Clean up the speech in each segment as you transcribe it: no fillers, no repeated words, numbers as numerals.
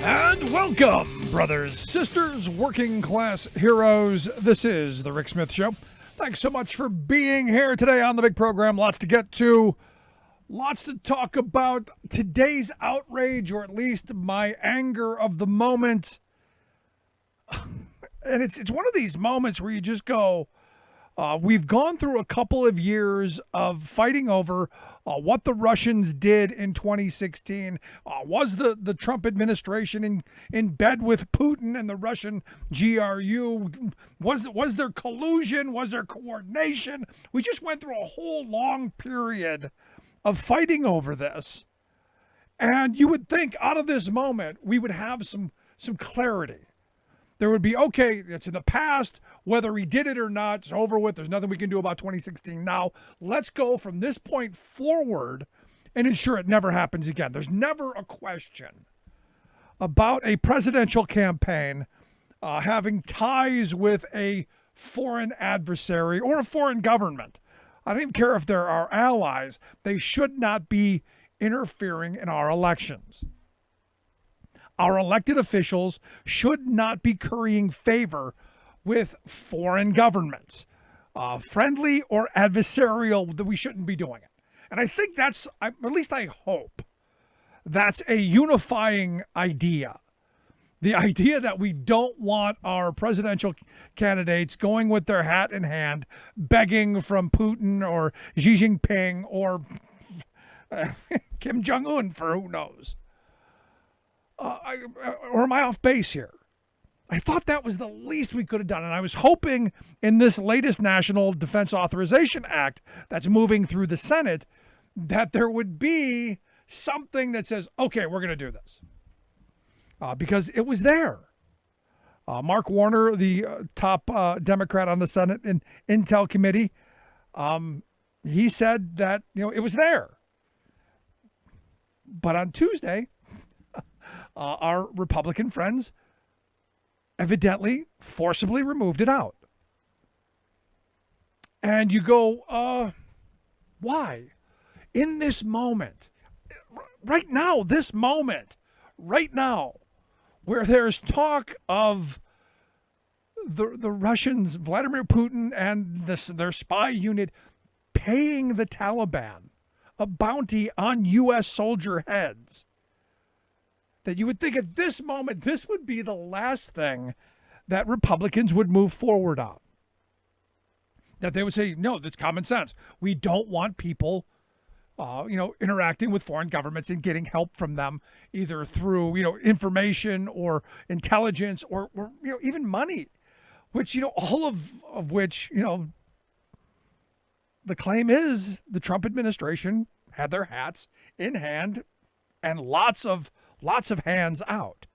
And welcome, brothers, sisters, working class heroes. This is The Rick Smith Show. Thanks so much for being here today on the big program. Lots to get to, lots to talk about. Today's outrage, or at least my anger of the moment. And it's one of these moments where you just go, we've gone through a couple of years of fighting over what the Russians did in 2016. Was the Trump administration in bed with Putin and the Russian GRU? Was there collusion? Was there coordination? We just went through a whole long period of fighting over this. And you would think out of this moment, we would have some clarity. There would be, okay, it's in the past, whether he did it or not, it's over with. There's nothing we can do about 2016 now. Let's go from this point forward and ensure it never happens again. There's never a question about a presidential campaign having ties with a foreign adversary or a foreign government. I don't even care if they're our allies. They should not be interfering in our elections. Our elected officials should not be currying favor with foreign governments, friendly or adversarial, that we shouldn't be doing it. And I think that's, at least I hope, that's a unifying idea. The idea that we don't want our presidential candidates going with their hat in hand, begging from Putin or Xi Jinping or Kim Jong-un for who knows. Or am I off base here? I thought that was the least we could have done. And I was hoping in this latest National Defense Authorization Act that's moving through the Senate that there would be something that says, okay, we're going to do this. Because it was there. Mark Warner, the top Democrat on the Senate and Intel Committee, he said that, it was there. But on Tuesday, our Republican friends evidently forcibly removed it out. And you go, why? In this moment, right now, where there's talk of the Russians, Vladimir Putin and their spy unit paying the Taliban a bounty on U.S. soldier heads, that you would think at this moment, this would be the last thing that Republicans would move forward on. That they would say, no, that's common sense. We don't want people, interacting with foreign governments and getting help from them, either through, information or intelligence or even money, which, all of which, the claim is the Trump administration had their hats in hand and lots of hands out.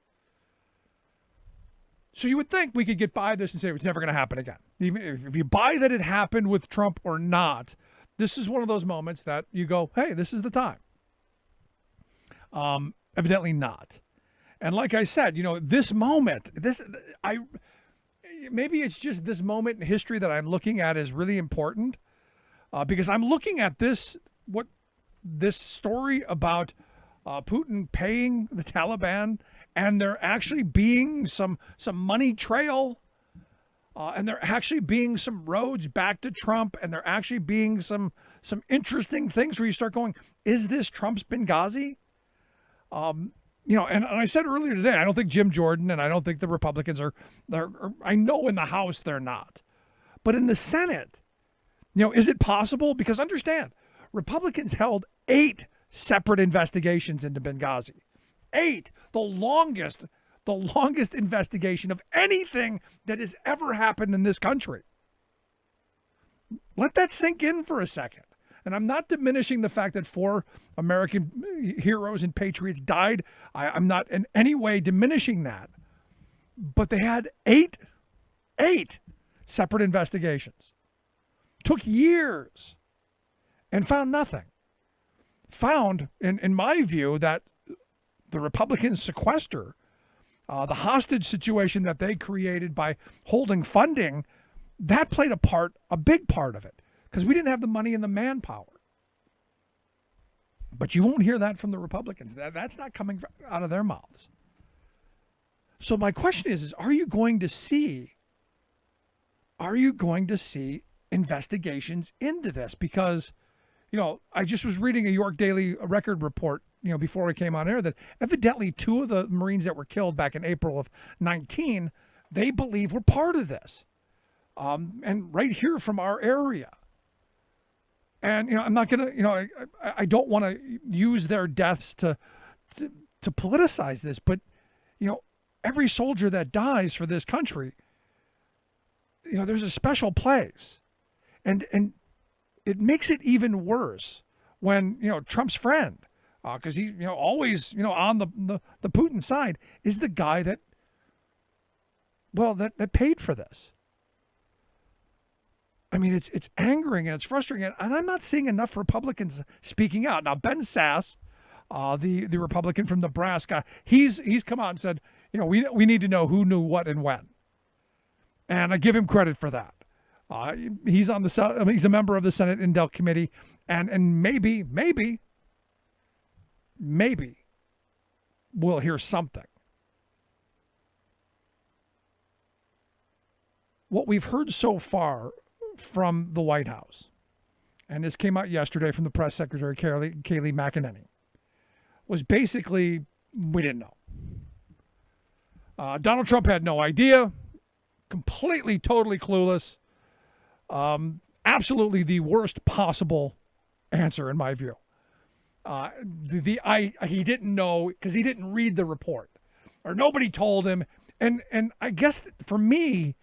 So you would think we could get by this and say it's never going to happen again. Even if you buy that it happened with Trump or not, this is one of those moments that you go, hey, this is the time. Evidently not. And like I said, this moment, maybe it's just this moment in history that I'm looking at is really important, because I'm looking at this story about Putin paying the Taliban, and there actually being some money trail, and there actually being some roads back to Trump, and there actually being some interesting things where you start going, is this Trump's Benghazi? And I said earlier today, I don't think Jim Jordan and I don't think the Republicans are I know in the House they're not. But in the Senate, is it possible? Because understand, Republicans held 8 separate investigations into Benghazi. 8, the longest investigation of anything that has ever happened in this country. Let that sink in for a second. And I'm not diminishing the fact that 4 American heroes and patriots died. I'm not in any way diminishing that. But they had 8 separate investigations. Took years and found nothing. Found, in my view, that the Republicans sequester the hostage situation that they created by holding funding, that played a big part of it, because we didn't have the money and the manpower. But you won't hear that from the Republicans. That's not coming out of their mouths. So my question is are you going to see investigations into this? Because, I just was reading a York Daily Record report, before we came on air, that evidently 2 of the Marines that were killed back in April of 19, they believe were part of this. And right here from our area. And, I'm not going to, I don't want to use their deaths to politicize this, but, every soldier that dies for this country, there's a special place. And it makes it even worse when, Trump's friend, because he's, always, on the Putin side, is the guy that paid for this. I mean, it's angering and it's frustrating, and I'm not seeing enough Republicans speaking out. Now, Ben Sass, the Republican from Nebraska, he's come out and said, we need to know who knew what and when, and I give him credit for that. He's he's a member of the Senate Intel Committee, and maybe we'll hear something. What we've heard so far from the White House, and this came out yesterday from the press secretary, Kayleigh McEnany, was basically, we didn't know. Donald Trump had no idea, completely, totally clueless, absolutely the worst possible answer in my view. He didn't know because he didn't read the report, or nobody told him, and I guess for me,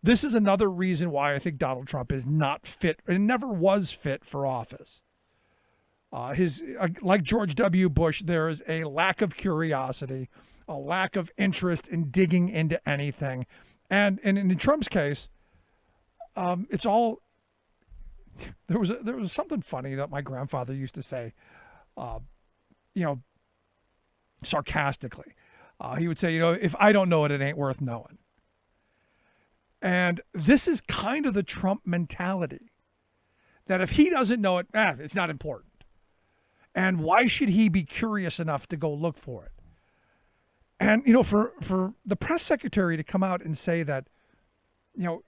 this is another reason why I think Donald Trump is not fit and never was fit for office. Like George W. Bush, there is a lack of curiosity, a lack of interest in digging into anything. And in Trump's case, it's all, there was something funny that my grandfather used to say, sarcastically. He would say, if I don't know it, it ain't worth knowing. And this is kind of the Trump mentality, that if he doesn't know it, it's not important. And why should he be curious enough to go look for it? And, for the press secretary to come out and say that,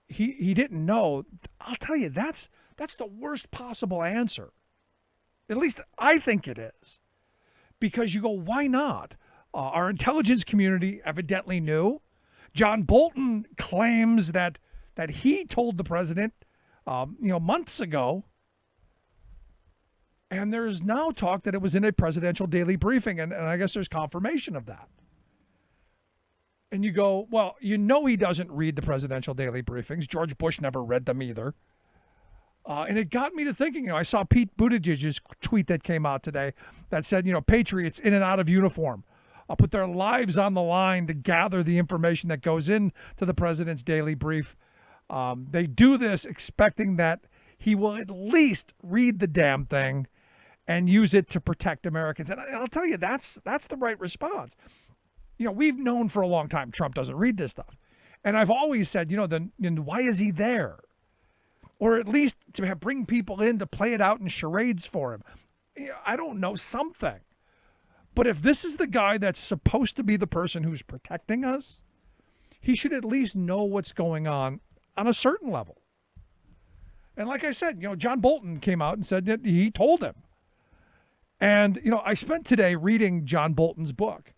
he didn't know, I'll tell you, that's the worst possible answer. At least I think it is. Because you go, why not? Our intelligence community evidently knew. John Bolton claims that he told the president, months ago, and there's now talk that it was in a presidential daily briefing, and I guess there's confirmation of that. And you go, well, he doesn't read the presidential daily briefings. George Bush never read them either. And it got me to thinking, I saw Pete Buttigieg's tweet that came out today that said, patriots in and out of uniform put their lives on the line to gather the information that goes into the president's daily brief. They do this expecting that he will at least read the damn thing and use it to protect Americans. And I'll tell you, that's the right response. We've known for a long time Trump doesn't read this stuff. And I've always said, then why is he there? Or at least to bring people in to play it out in charades for him. I don't know, something. But if this is the guy that's supposed to be the person who's protecting us, he should at least know what's going on a certain level. And like I said, John Bolton came out and said that he told him. And, I spent today reading John Bolton's book.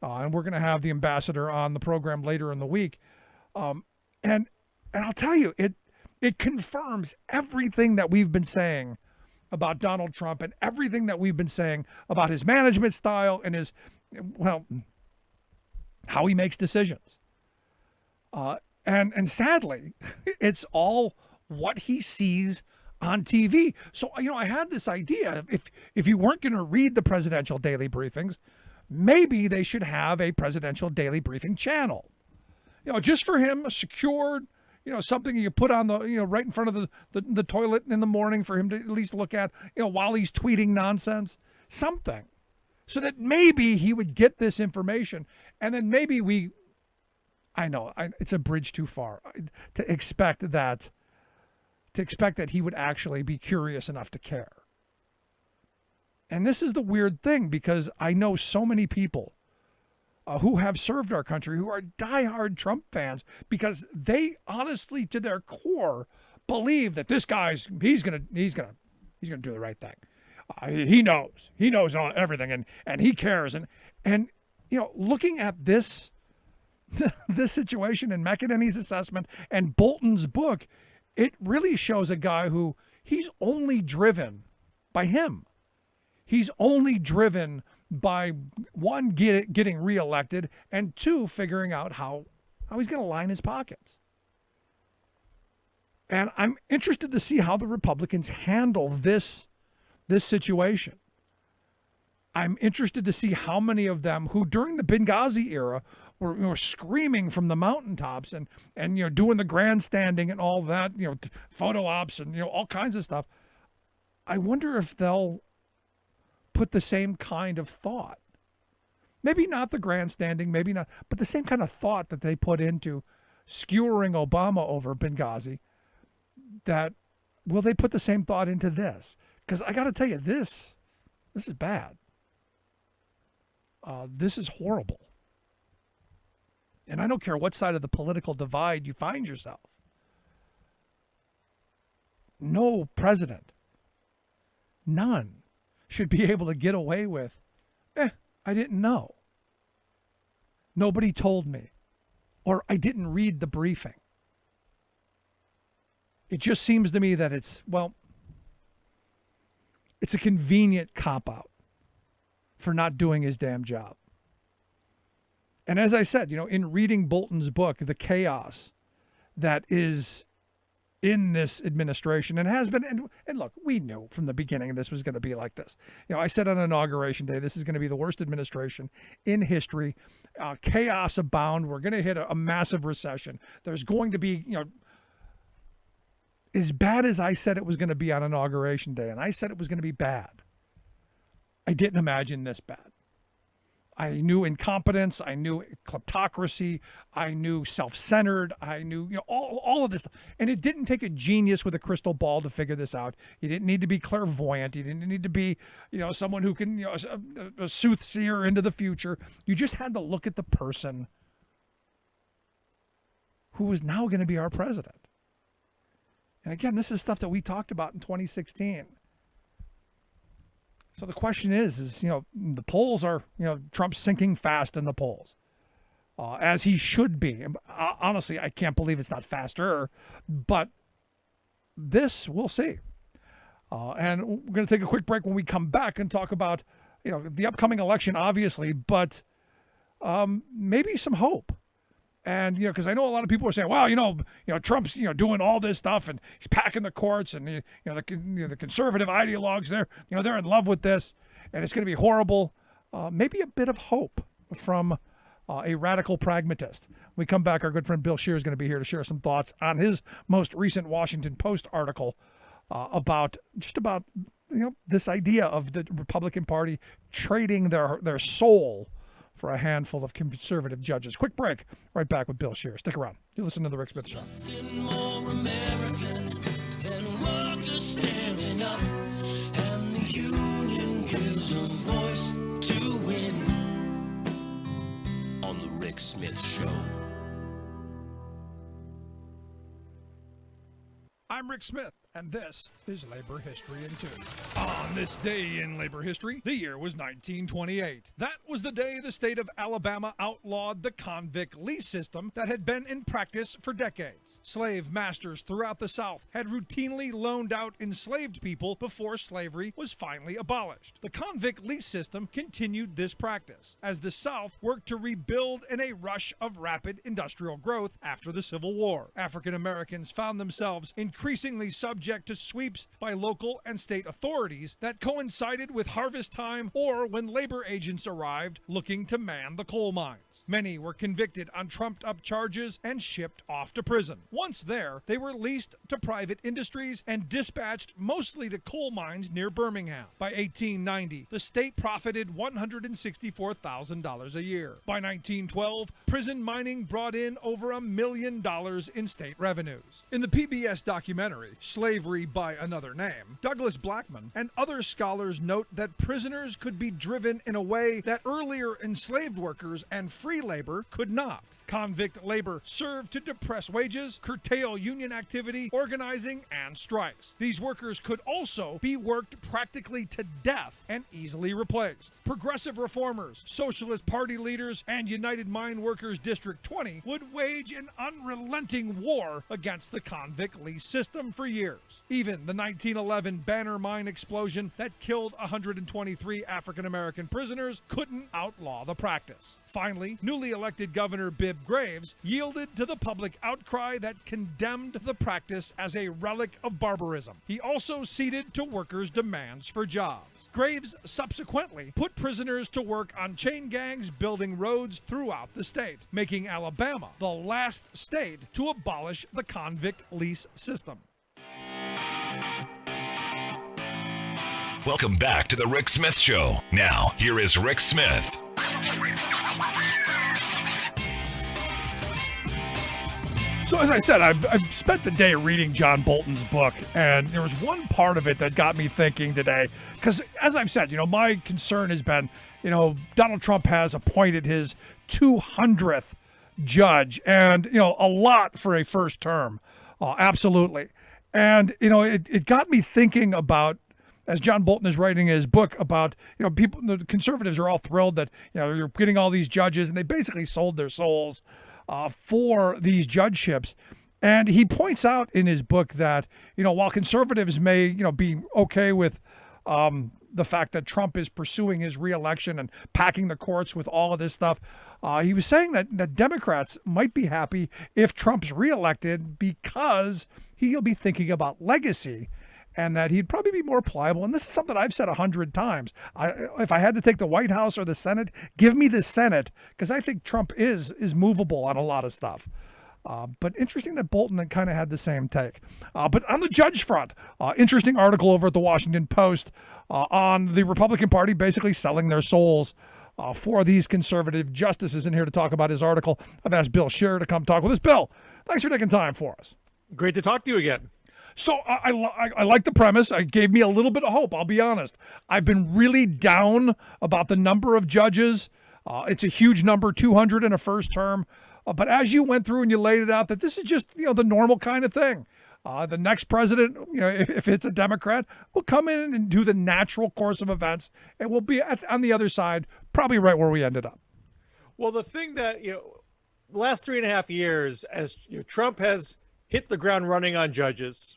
And we're going to have the ambassador on the program later in the week. And I'll tell you, it confirms everything that we've been saying about Donald Trump and everything that we've been saying about his management style and how he makes decisions. And sadly, it's all what he sees on TV. So, I had this idea, if you weren't going to read the presidential daily briefings, maybe they should have a presidential daily briefing channel, just for him, secured, something you put on the, right in front of the toilet in the morning for him to at least look at, while he's tweeting nonsense, something, so that maybe he would get this information. And then maybe it's a bridge too far to expect that he would actually be curious enough to care. And this is the weird thing, because I know so many people who have served our country, who are diehard Trump fans, because they honestly, to their core, believe that this guy's he's gonna do the right thing. He knows everything, and he cares, and looking at this this situation and McEnany's assessment and Bolton's book, it really shows a guy who he's only driven by him. He's only driven by, one, getting reelected, and two, figuring out how he's going to line his pockets. And I'm interested to see how the Republicans handle this situation. I'm interested to see how many of them who during the Benghazi era were screaming from the mountaintops and doing the grandstanding and all that, photo ops and all kinds of stuff. I wonder if they'll put the same kind of thought. Maybe not the grandstanding, maybe not, but the same kind of thought that they put into skewering Obama over Benghazi. Will they put the same thought into this? Because I got to tell you, this is bad. This is horrible. And I don't care what side of the political divide you find yourself. No president, none, should be able to get away with, I didn't know. Nobody told me. Or I didn't read the briefing. It just seems to me that it's a convenient cop-out for not doing his damn job. And as I said, in reading Bolton's book, the chaos that is in this administration and has been, and look, we knew from the beginning this was going to be like this. I said on Inauguration Day, this is going to be the worst administration in history. Chaos abound. We're going to hit a massive recession. There's going to be, as bad as I said it was going to be on Inauguration Day, and I said it was going to be bad, I didn't imagine this bad. I knew incompetence, I knew kleptocracy, I knew self-centered, I knew all of this stuff. And it didn't take a genius with a crystal ball to figure this out. You didn't need to be clairvoyant. You didn't need to be, someone who can, a soothsayer into the future. You just had to look at the person who is now going to be our president. And again, this is stuff that we talked about in 2016. So the question is the polls are, Trump's sinking fast in the polls, as he should be. Honestly, I can't believe it's not faster, but this we'll see. And we're going to take a quick break when we come back and talk about, the upcoming election, obviously, but maybe some hope. And, because I know a lot of people are saying, well, Trump's, doing all this stuff and he's packing the courts and, the conservative ideologues, they're in love with this and it's going to be horrible. Maybe a bit of hope from a radical pragmatist. When we come back, our good friend Bill Scheer is going to be here to share some thoughts on his most recent Washington Post article about this idea of the Republican Party trading their soul for a handful of conservative judges. Quick break. Right back with Bill Scheer. Stick around. You listen to The Rick Smith Show. Nothing more American than workers standing up, and the union gives a voice to win. On The Rick Smith Show. I'm Rick Smith, and this is Labor History in 2. On this day in labor history, the year was 1928. That was the day the state of Alabama outlawed the convict lease system that had been in practice for decades. Slave masters throughout the South had routinely loaned out enslaved people before slavery was finally abolished. The convict lease system continued this practice as the South worked to rebuild in a rush of rapid industrial growth after the Civil War. African Americans found themselves increasingly subject to sweeps by local and state authorities that coincided with harvest time or when labor agents arrived looking to man the coal mines. Many were convicted on trumped-up charges and shipped off to prison. Once there, they were leased to private industries and dispatched mostly to coal mines near Birmingham. By 1890, the state profited $164,000 a year. By 1912, prison mining brought in over $1 million in state revenues. In the PBS documentary, Slavery by Another Name, Douglas Blackman and other scholars note that prisoners could be driven in a way that earlier enslaved workers and free labor could not. Convict labor served to depress wages, curtail union activity, organizing, and strikes. These workers could also be worked practically to death and easily replaced. Progressive reformers, Socialist Party leaders, and United Mine Workers District 20 would wage an unrelenting war against the convict lease system for years. Even the 1911 Banner Mine explosion that killed 123 African American prisoners couldn't outlaw the practice. Finally, newly elected Governor Bibb Graves yielded to the public outcry that condemned the practice as a relic of barbarism. He also ceded to workers' demands for jobs. Graves subsequently put prisoners to work on chain gangs building roads throughout the state, making Alabama the last state to abolish the convict lease system. Welcome back to the Rick Smith Show. Now, here is Rick Smith. So as I said, I've spent the day reading John Bolton's book, and there was one part of it that got me thinking today. Because as I've said, my concern has been, Donald Trump has appointed his 200th judge, and, a lot for a first term. Absolutely. And, it got me thinking about, as John Bolton is writing his book about, people, the conservatives are all thrilled that, you're getting all these judges, and they basically sold their souls for these judgeships. And he points out in his book that, while conservatives may, be okay with the fact that Trump is pursuing his reelection and packing the courts with all of this stuff, he was saying that Democrats might be happy if Trump's reelected because he'll be thinking about legacy and that he'd probably be more pliable. And this is something I've said 100 times. If I had to take the White House or the Senate, give me the Senate, because I think Trump is movable on a lot of stuff. But interesting that Bolton kind of had the same take. But on the judge front, interesting article over at the Washington Post on the Republican Party basically selling their souls for these conservative justices. In here to talk about his article, I've asked Bill Scherer to come talk with us. Bill, thanks for taking time for us. Great to talk to you again. So I like the premise. It gave me a little bit of hope, I'll be honest. I've been really down about the number of judges. It's a huge number, 200 in a first term. But as you went through and you laid it out, that this is just, the normal kind of thing. The next president, if it's a Democrat, will come in and do the natural course of events, and we'll be on the other side, probably right where we ended up. Well, the thing that, the last 3.5 years, as Trump has hit the ground running on judges,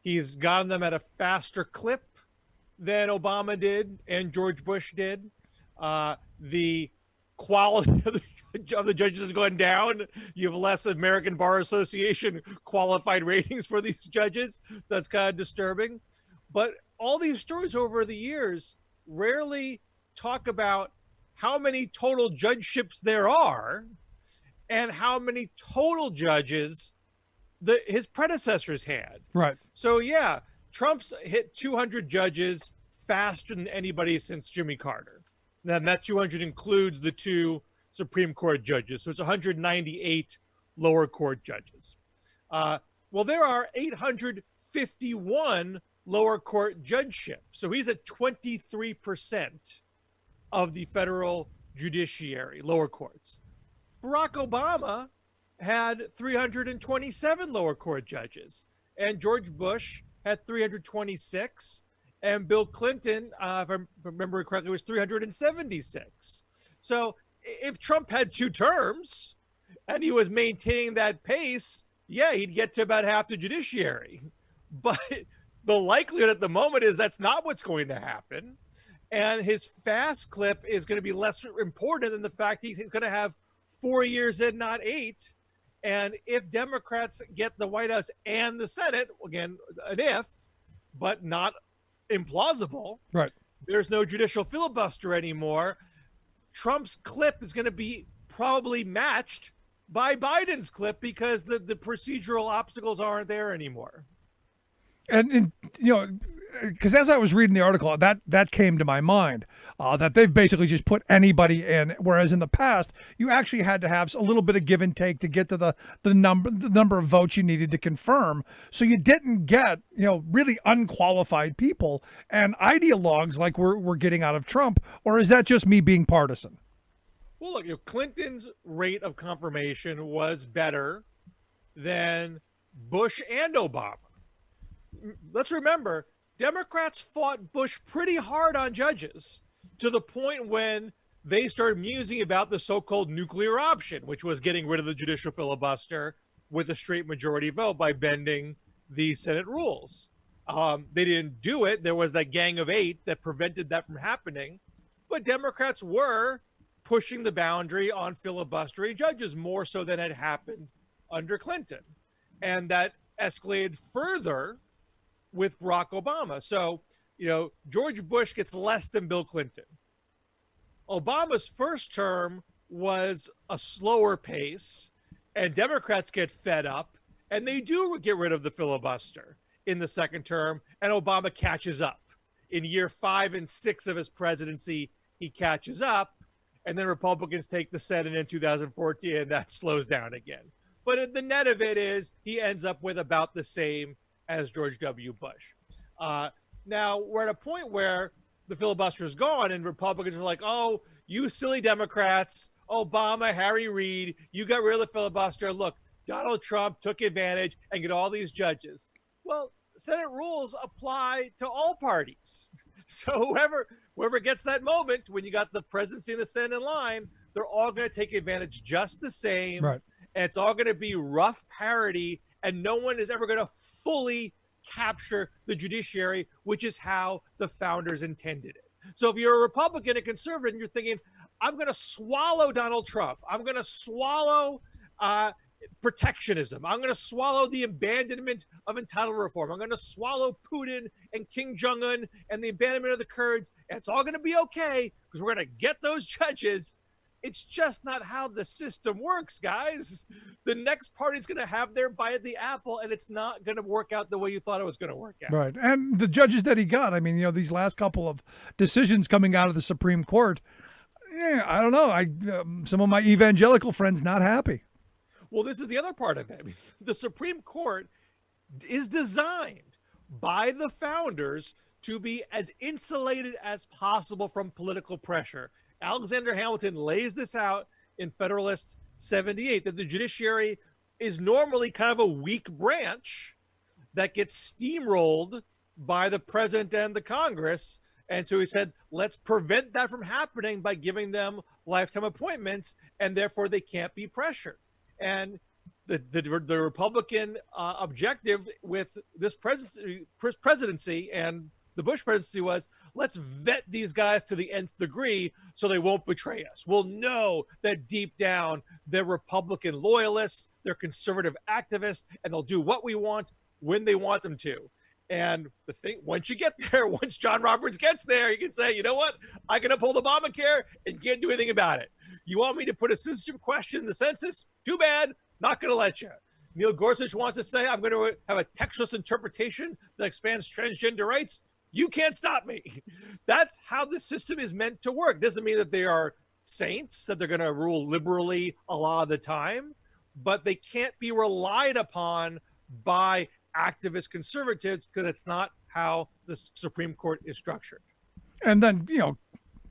he's gotten them at a faster clip than Obama did and George Bush did. The quality of the judges is going down. You have less American Bar Association qualified ratings for these judges. So that's kind of disturbing. But all these stories over the years rarely talk about how many total judgeships there are and how many total judges his predecessors had. Right. So yeah, Trump's hit 200 judges faster than anybody since Jimmy Carter. And that 200 includes the 2 Supreme Court judges. So it's 198 lower court judges. Well, there are 851 lower court judgeships. So he's at 23% of the federal judiciary, lower courts. Barack Obama had 327 lower court judges, and George Bush had 326, and Bill Clinton, if I remember correctly, was 376. So if Trump had 2 terms and he was maintaining that pace, yeah, he'd get to about half the judiciary. But the likelihood at the moment is that's not what's going to happen. And his fast clip is going to be less important than the fact he's going to have 4 years and not 8. And if Democrats get the White House and the Senate, again, an if, but not implausible, right? There's no judicial filibuster anymore. Trump's clip is going to be probably matched by Biden's clip because the procedural obstacles aren't there anymore. And you know, because as I was reading the article, that came to my mind, that they've basically just put anybody in, whereas in the past you actually had to have a little bit of give and take to get to the number of votes you needed to confirm. So you didn't get, really unqualified people and ideologues like we're getting out of Trump, or is that just me being partisan? Well, look, Clinton's rate of confirmation was better than Bush and Obama. Let's remember, Democrats fought Bush pretty hard on judges to the point when they started musing about the so-called nuclear option, which was getting rid of the judicial filibuster with a straight majority vote by bending the Senate rules. They didn't do it. There was that gang of 8 that prevented that from happening. But Democrats were pushing the boundary on filibustering judges more so than had happened under Clinton. And that escalated further with Barack Obama. So, George Bush gets less than Bill Clinton. Obama's first term was a slower pace, and Democrats get fed up, and they do get rid of the filibuster in the second term, and Obama catches up. In year 5 and 6 of his presidency, he catches up, and then Republicans take the Senate in 2014, and that slows down again. But the net of it is he ends up with about the same as George W. Bush. Now, we're at a point where the filibuster is gone, and Republicans are like, oh, you silly Democrats, Obama, Harry Reid, you got rid of the filibuster. Look, Donald Trump took advantage and get all these judges. Well, Senate rules apply to all parties. So whoever gets that moment when you got the presidency and the Senate in line, they're all going to take advantage just the same. Right. And it's all going to be rough parity, and no one is ever going to fully capture the judiciary, which is how the founders intended it. So if you're a Republican and conservative and you're thinking, I'm going to swallow Donald Trump, I'm going to swallow protectionism, I'm going to swallow the abandonment of entitlement reform, I'm going to swallow Putin and Kim Jong-un and the abandonment of the Kurds, and it's all going to be okay because we're going to get those judges. It's just not how the system works, guys. The next party's going to have their bite at the apple, and it's not going to work out the way you thought it was going to work out. Right. And the judges that he got, I mean, these last couple of decisions coming out of the Supreme Court, I don't know. Some of my evangelical friends not happy. Well, this is the other part of it. I mean, the Supreme Court is designed by the founders to be as insulated as possible from political pressure. Alexander Hamilton lays this out in Federalist 78, that the judiciary is normally kind of a weak branch that gets steamrolled by the president and the Congress. And so he said, let's prevent that from happening by giving them lifetime appointments, and therefore they can't be pressured. And the Republican objective with this presidency and the Bush presidency was, let's vet these guys to the nth degree so they won't betray us. We'll know that deep down they're Republican loyalists, they're conservative activists, and they'll do what we want when they want them to. And the thing, once you get there, once John Roberts gets there, you can say, you know what? I can uphold Obamacare and can't do anything about it. You want me to put a citizenship question in the census? Too bad. Not going to let you. Neil Gorsuch wants to say, I'm going to have a textualist interpretation that expands transgender rights. You can't stop me. That's how the system is meant to work. Doesn't mean that they are saints, that they're going to rule liberally a lot of the time, but they can't be relied upon by activist conservatives because it's not how the Supreme Court is structured. And then,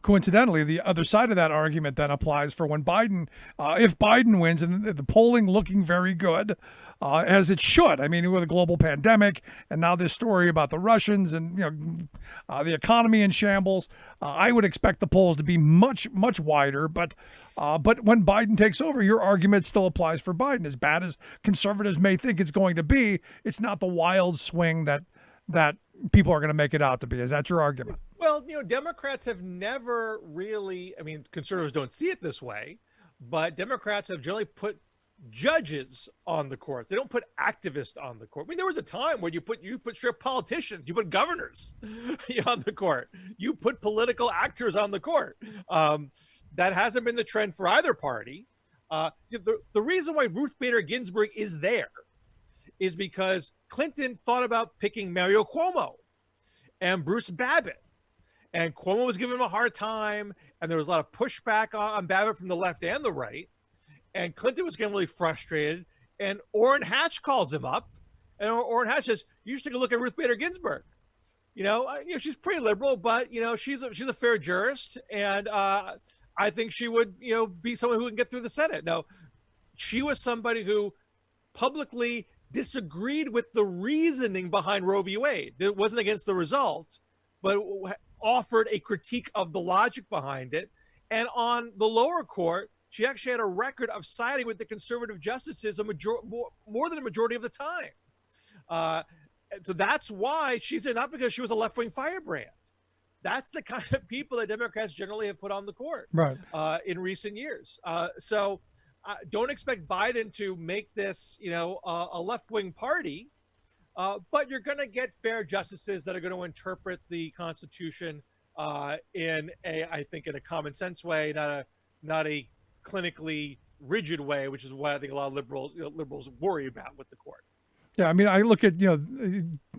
coincidentally, the other side of that argument then applies for when Biden, if Biden wins, and the polling looking very good, as it should. I mean, with a global pandemic, and now this story about the Russians and the economy in shambles, I would expect the polls to be much, much wider. But when Biden takes over, your argument still applies for Biden. As bad as conservatives may think it's going to be, it's not the wild swing that people are going to make it out to be. Is that your argument? Well, Democrats have never really, conservatives don't see it this way, but Democrats have generally put judges on the court. They don't put activists on the court. There was a time where you put straight politicians, you put governors on the court, you put political actors on the court. That hasn't been the trend for either party. The reason why Ruth Bader Ginsburg is there is because Clinton thought about picking Mario Cuomo and Bruce Babbitt. And Cuomo was giving him a hard time, and there was a lot of pushback on Babbitt from the left and the right. And Clinton was getting really frustrated. And Orrin Hatch calls him up, and Orrin Hatch says, "You should take a look at Ruth Bader Ginsburg. She's pretty liberal, but she's a fair jurist, and I think she would be someone who can get through the Senate." Now, she was somebody who publicly disagreed with the reasoning behind Roe v. Wade. It wasn't against the result, but offered a critique of the logic behind it. And on the lower court, she actually had a record of siding with the conservative justices more than a majority of the time. So that's why she's in, not because she was a left-wing firebrand. That's the kind of people that Democrats generally have put on the court in recent years. So don't expect Biden to make this, a left-wing party, but you're going to get fair justices that are going to interpret the Constitution in a common sense way, not a clinically rigid way, which is what I think a lot of liberals worry about with the court. Yeah, I mean, I look at,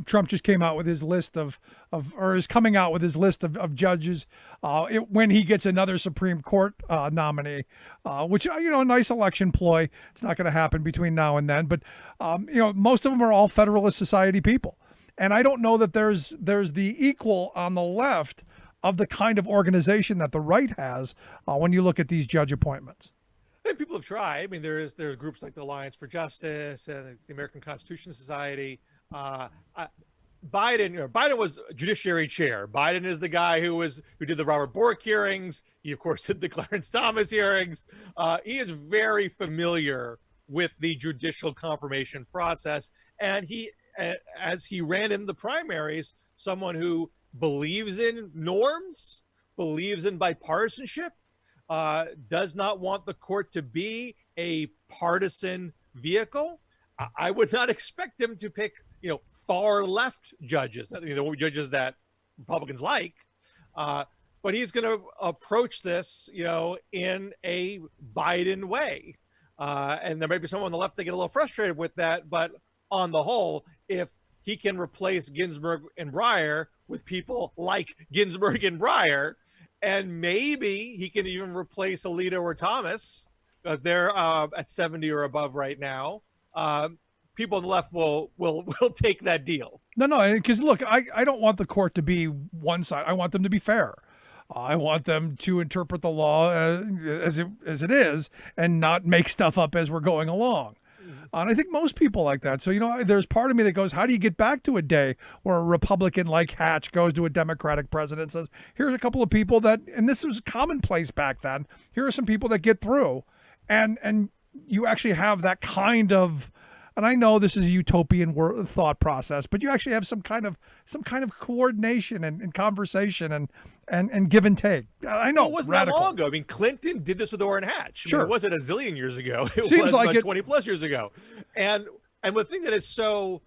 Trump just came out with his list is coming out with his list of judges when he gets another Supreme Court nominee, which, a nice election ploy. It's not going to happen between now and then. But, most of them are all Federalist Society people. And I don't know that there's the equal on the left of the kind of organization that the right has when you look at these judge appointments. And people have tried. I mean, there's groups like the Alliance for Justice and the American Constitution Society. Biden was Judiciary Chair. Biden is the guy who did the Robert Bork hearings. He, of course, did the Clarence Thomas hearings. He is very familiar with the judicial confirmation process, and he, as he ran in the primaries, someone who believes in norms, believes in bipartisanship. Does not want the court to be a partisan vehicle. I would not expect him to pick, far left judges, the judges that Republicans like. But he's going to approach this, in a Biden way. And there may be someone on the left that get a little frustrated with that. But on the whole, if he can replace Ginsburg and Breyer with people like Ginsburg and Breyer, and maybe he can even replace Alito or Thomas, because they're at 70 or above right now. People on the left will take that deal. No, because look, I don't want the court to be one side. I want them to be fair. I want them to interpret the law as it is and not make stuff up as we're going along. And I think most people like that. So, there's part of me that goes, how do you get back to a day where a Republican like Hatch goes to a Democratic president and says, here's a couple of people that, and this was commonplace back then, here are some people that get through. And you actually have that kind of, and I know this is a utopian thought process, but you actually have some kind of coordination and conversation and give and take. I know it wasn't radical. That long ago. I mean, Clinton did this with Orrin Hatch. Sure. It wasn't a zillion years ago. It Seems was like about 20 plus years ago. And the thing that is so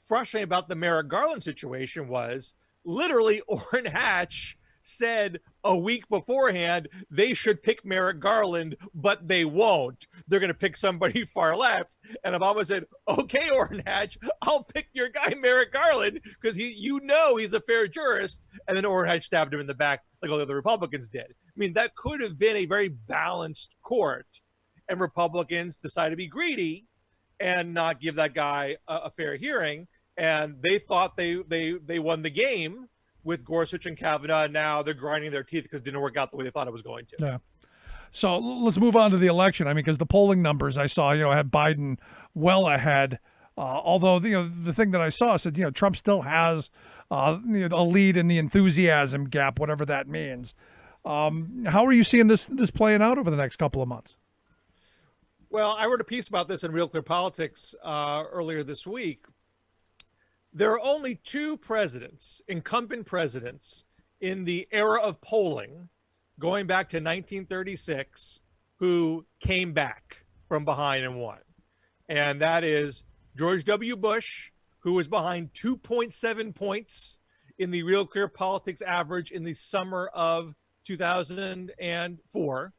frustrating about the Merrick Garland situation was literally Orrin Hatch said a week beforehand they should pick Merrick Garland, but they won't. They're going to pick somebody far left. And Obama said, okay, Orrin Hatch, I'll pick your guy Merrick Garland because he's a fair jurist. And then Orrin Hatch stabbed him in the back like all the other Republicans did. I mean, that could have been a very balanced court, and Republicans decided to be greedy and not give that guy a fair hearing. And they thought they won the game with Gorsuch and Kavanaugh. Now they're grinding their teeth because it didn't work out the way they thought it was going to. Yeah. So let's move on to the election. I mean, because the polling numbers I saw, had Biden well ahead. Although, the thing that I saw said, Trump still has a lead in the enthusiasm gap, whatever that means. How are you seeing this playing out over the next couple of months? Well, I wrote a piece about this in Real Clear Politics earlier this week. There are only two incumbent presidents in the era of polling, going back to 1936, who came back from behind and won. And that is George W. Bush, who was behind 2.7 points in the Real Clear Politics average in the summer of 2004,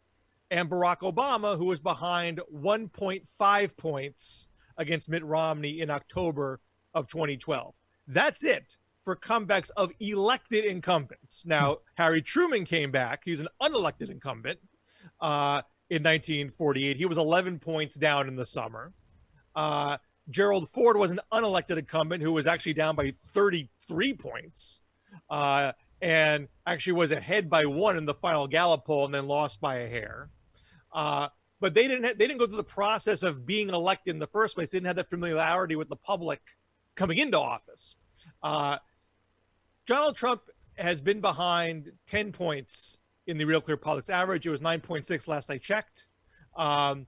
and Barack Obama, who was behind 1.5 points against Mitt Romney in October of 2012. That's it for comebacks of elected incumbents. Now, Harry Truman came back. He's an unelected incumbent in 1948. He was 11 points down in the summer. Gerald Ford was an unelected incumbent who was actually down by 33 points and actually was ahead by 1 in the final Gallup poll and then lost by a hair. But they didn't go through the process of being elected in the first place. They didn't have that familiarity with the public coming into office. Donald Trump has been behind 10 points in the Real Clear Politics average. It was 9.6 last I checked. I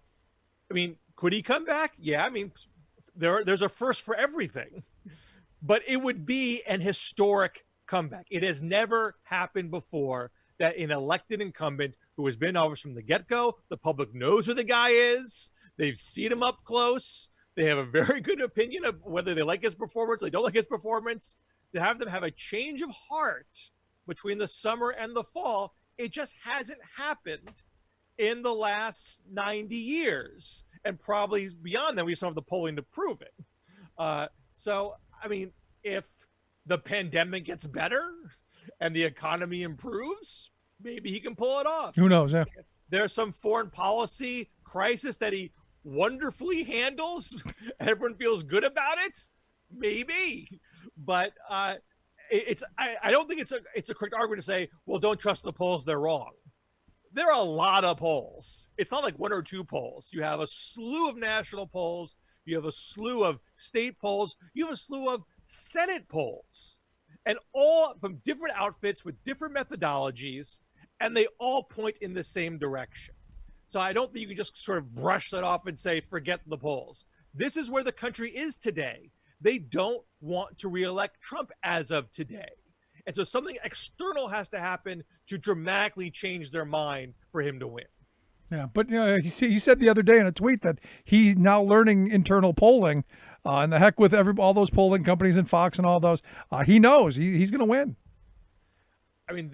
mean, could he come back? Yeah, I mean, there's a first for everything, but it would be an historic comeback. It has never happened before that an elected incumbent who has been in office from the get-go, the public knows who the guy is, they've seen him up close, they have a very good opinion of whether they like his performance, they don't like his performance. To have them have a change of heart between the summer and the fall, it just hasn't happened in the last 90 years. And probably beyond that, we just don't have the polling to prove it. So, I mean, if the pandemic gets better and the economy improves, maybe he can pull it off. Who knows? Yeah. There's some foreign policy crisis that he wonderfully handles and everyone feels good about it. Maybe, but I don't think it's a correct argument to say, well, don't trust the polls, they're wrong. There are a lot of polls. It's not like 1 or 2 polls. You have a slew of national polls. You have a slew of state polls. You have a slew of Senate polls, and all from different outfits with different methodologies, and they all point in the same direction. So I don't think you can just sort of brush that off and say, forget the polls. This is where the country is today. They don't want to reelect Trump as of today. And so something external has to happen to dramatically change their mind for him to win. Yeah, but he said the other day in a tweet that he's now learning internal polling, and the heck with all those polling companies and Fox and all those. He knows he's going to win. I mean,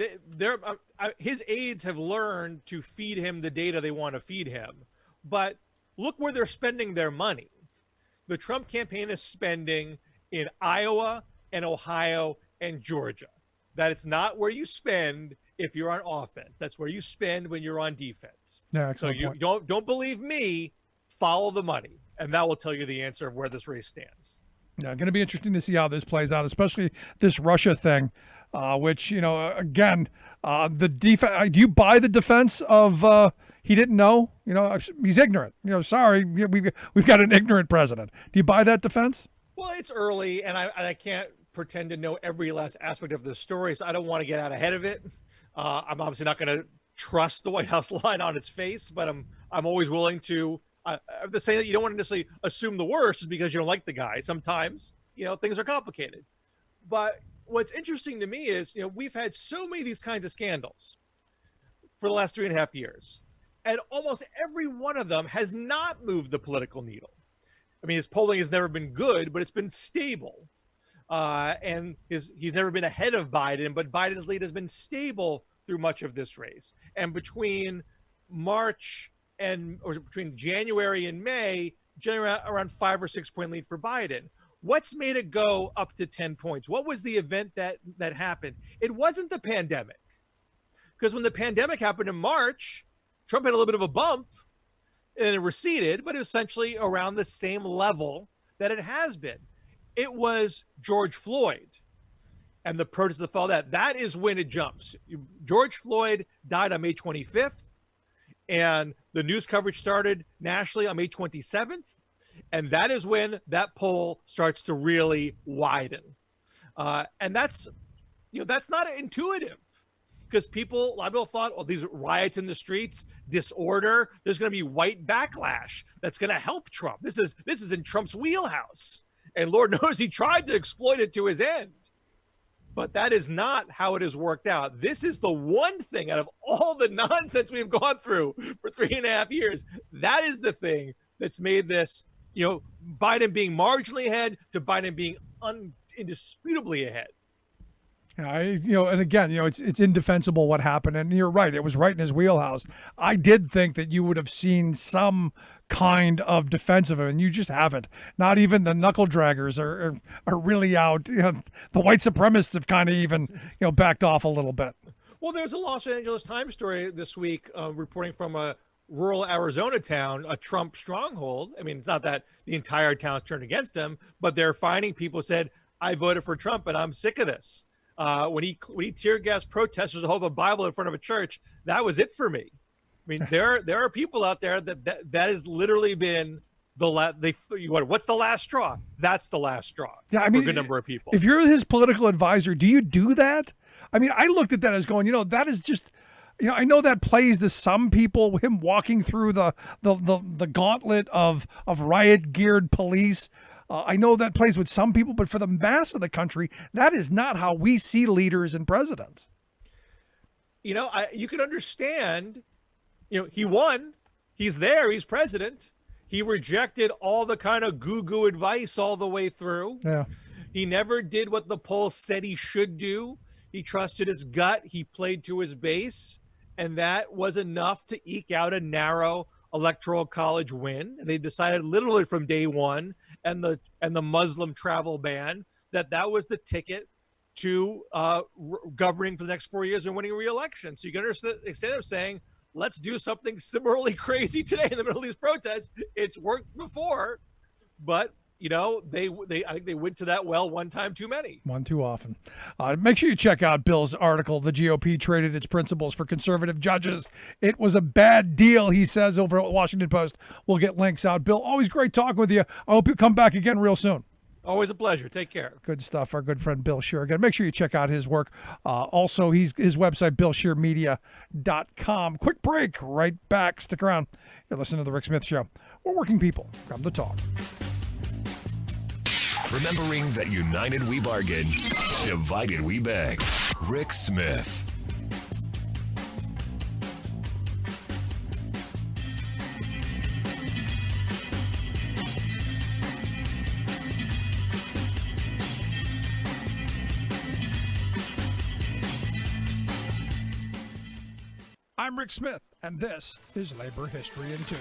his aides have learned to feed him the data they want to feed him. But look where they're spending their money. The Trump campaign is spending in Iowa and Ohio and Georgia. That it's not where you spend if you're on offense. That's where you spend when you're on defense. Yeah, so you don't believe me, follow the money, and that will tell you the answer of where this race stands. Yeah, going to be interesting to see how this plays out, especially this Russia thing, which, again, the defense. Do you buy the defense of he didn't know? He's ignorant. Sorry, we've got an ignorant president. Do you buy that defense? Well, it's early, and I can't pretend to know every last aspect of the story, so I don't want to get out ahead of it. I'm obviously not going to trust the White House line on its face, but I'm always willing to. The saying that you don't want to necessarily assume the worst is because you don't like the guy. Sometimes things are complicated. But what's interesting to me is we've had so many of these kinds of scandals for the last 3.5 years, and almost every one of them has not moved the political needle. I mean, his polling has never been good, but it's been stable. And he's never been ahead of Biden, but Biden's lead has been stable through much of this race. And between between January and May, generally around 5 or 6 point lead for Biden. What's made it go up to 10 points? What was the event that happened? It wasn't the pandemic. Because when the pandemic happened in March, Trump had a little bit of a bump and it receded, but essentially around the same level that it has been. It was George Floyd and the protests that followed that. That is when it jumps. George Floyd died on May 25th, and the news coverage started nationally on May 27th. And that is when that poll starts to really widen. And that's not intuitive, because a lot of people thought, oh, these riots in the streets, disorder, there's going to be white backlash that's going to help Trump. This is in Trump's wheelhouse. And Lord knows he tried to exploit it to his end. But that is not how it has worked out. This is the one thing out of all the nonsense we've gone through for 3.5 years. That is the thing that's made this, Biden being marginally ahead to Biden being indisputably ahead. And again, it's indefensible what happened. And you're right. It was right in his wheelhouse. I did think that you would have seen some kind of defense of him, and you just haven't. Not even the knuckle draggers are really out. The white supremacists have kind of even backed off a little bit. Well, there's a Los Angeles Times story this week reporting from a rural Arizona town, a Trump stronghold. I mean, it's not that the entire town's turned against him, but they're finding people who said, I voted for Trump and I'm sick of this. When he tear gassed protesters to hold a Bible in front of a church, that was it for me. I mean, there are people out there that has literally been what's the last straw? That's the last straw. Yeah, I mean, for a good number of people. If you're his political advisor, do you do that? I mean, I looked at that as going, that is just, I know that plays to some people, him walking through the gauntlet of riot geared police. I know that plays with some people, but for the mass of the country, that is not how we see leaders and presidents. You can understand, he won, he's there, he's president. He rejected all the kind of goo-goo advice all the way through. Yeah. He never did what the polls said he should do. He trusted his gut. He played to his base. And that was enough to eke out a narrow electoral college win. And they decided literally from day one and the Muslim travel ban that was the ticket to governing for the next 4 years and winning re-election. So you can understand instead of saying, let's do something similarly crazy today in the middle of these protests. It's worked before, but I think they went to that well one time too many. One too often. Make sure you check out Bill's article. The GOP traded its principles for conservative judges. It was a bad deal, he says over at Washington Post. We'll get links out. Bill, always great talking with you. I hope you come back again real soon. Always a pleasure. Take care. Good stuff. Our good friend Bill Scheer. Again, make sure you check out his work. Also, his website, BillScheerMedia.com. Quick break. Right back. Stick around. You're listening to The Rick Smith Show. We're working people. Come to talk. Remembering that united we bargain, divided we beg. Rick Smith. I'm Rick Smith, and this is Labor History in 2.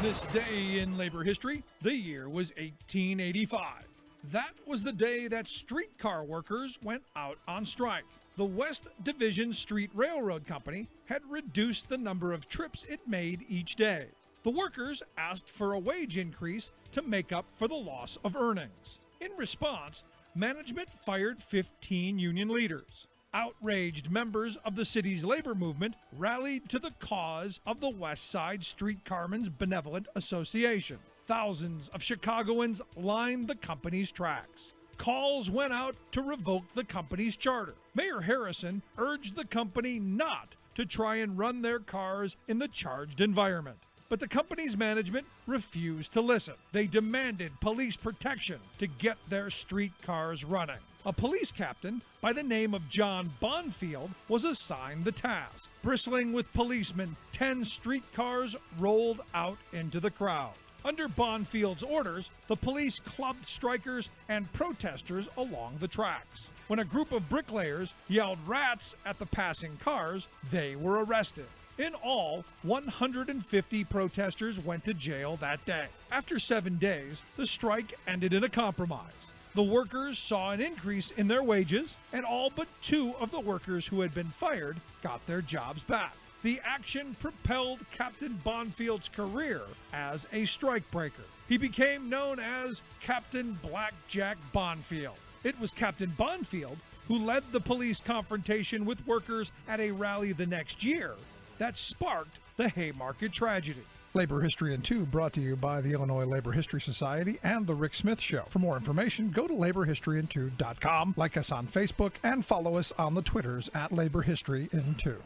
This day in labor history, the year was 1885. That was the day that streetcar workers went out on strike. The West Division Street Railroad Company had reduced the number of trips it made each day. The workers asked for a wage increase to make up for the loss of earnings. In response, management fired 15 union leaders. Outraged members of the city's labor movement rallied to the cause of the West Side Streetcarmen's Benevolent Association. Thousands of Chicagoans lined the company's tracks. Calls went out to revoke the company's charter. Mayor Harrison urged the company not to try and run their cars in the charged environment. But the company's management refused to listen. They demanded police protection to get their streetcars running. A police captain by the name of John Bonfield was assigned the task. Bristling with policemen, 10 streetcars rolled out into the crowd. Under Bonfield's orders, the police clubbed strikers and protesters along the tracks. When a group of bricklayers yelled "rats" at the passing cars, they were arrested. In all, 150 protesters went to jail that day. After 7 days, the strike ended in a compromise. The workers saw an increase in their wages, and all but 2 of the workers who had been fired got their jobs back. The action propelled Captain Bonfield's career as a strikebreaker. He became known as Captain Blackjack Bonfield. It was Captain Bonfield who led the police confrontation with workers at a rally the next year that sparked the Haymarket tragedy. Labor History in 2 brought to you by the Illinois Labor History Society and The Rick Smith Show. For more information, go to laborhistoryin2.com, like us on Facebook, and follow us on the Twitters at Labor History in 2.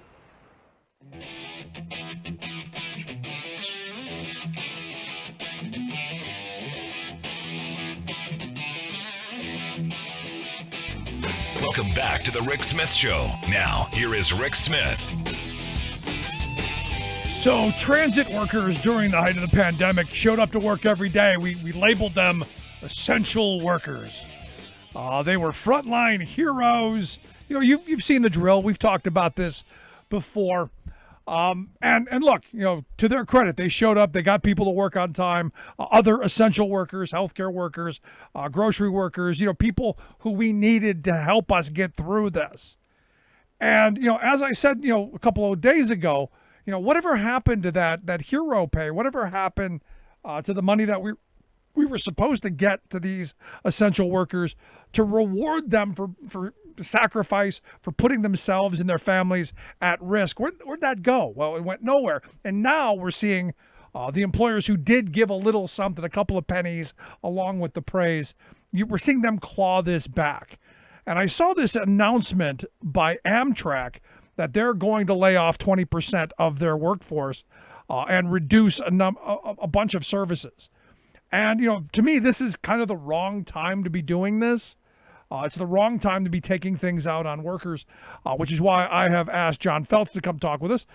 Welcome back to the Rick Smith Show. Now, here is Rick Smith. So transit workers during the height of the pandemic showed up to work every day. We labeled them essential workers. They were frontline heroes. You know, you've seen the drill. We've talked about this before. And look, to their credit, they showed up. They got people to work on time. Other essential workers, healthcare workers, grocery workers, people who we needed to help us get through this. And as I said, a couple of days ago, whatever happened to that hero pay, whatever happened to the money that we were supposed to get to these essential workers to reward them for sacrifice, for putting themselves and their families at risk. Where'd that go? Well, it went nowhere. And now we're seeing the employers who did give a little something, a couple of pennies, along with the praise, we're seeing them claw this back. And I saw this announcement by Amtrak that they're going to lay off 20% of their workforce and reduce a bunch of services. And, to me, this is kind of the wrong time to be doing this. It's the wrong time to be taking things out on workers, which is why I have asked John Feltz to come talk with us.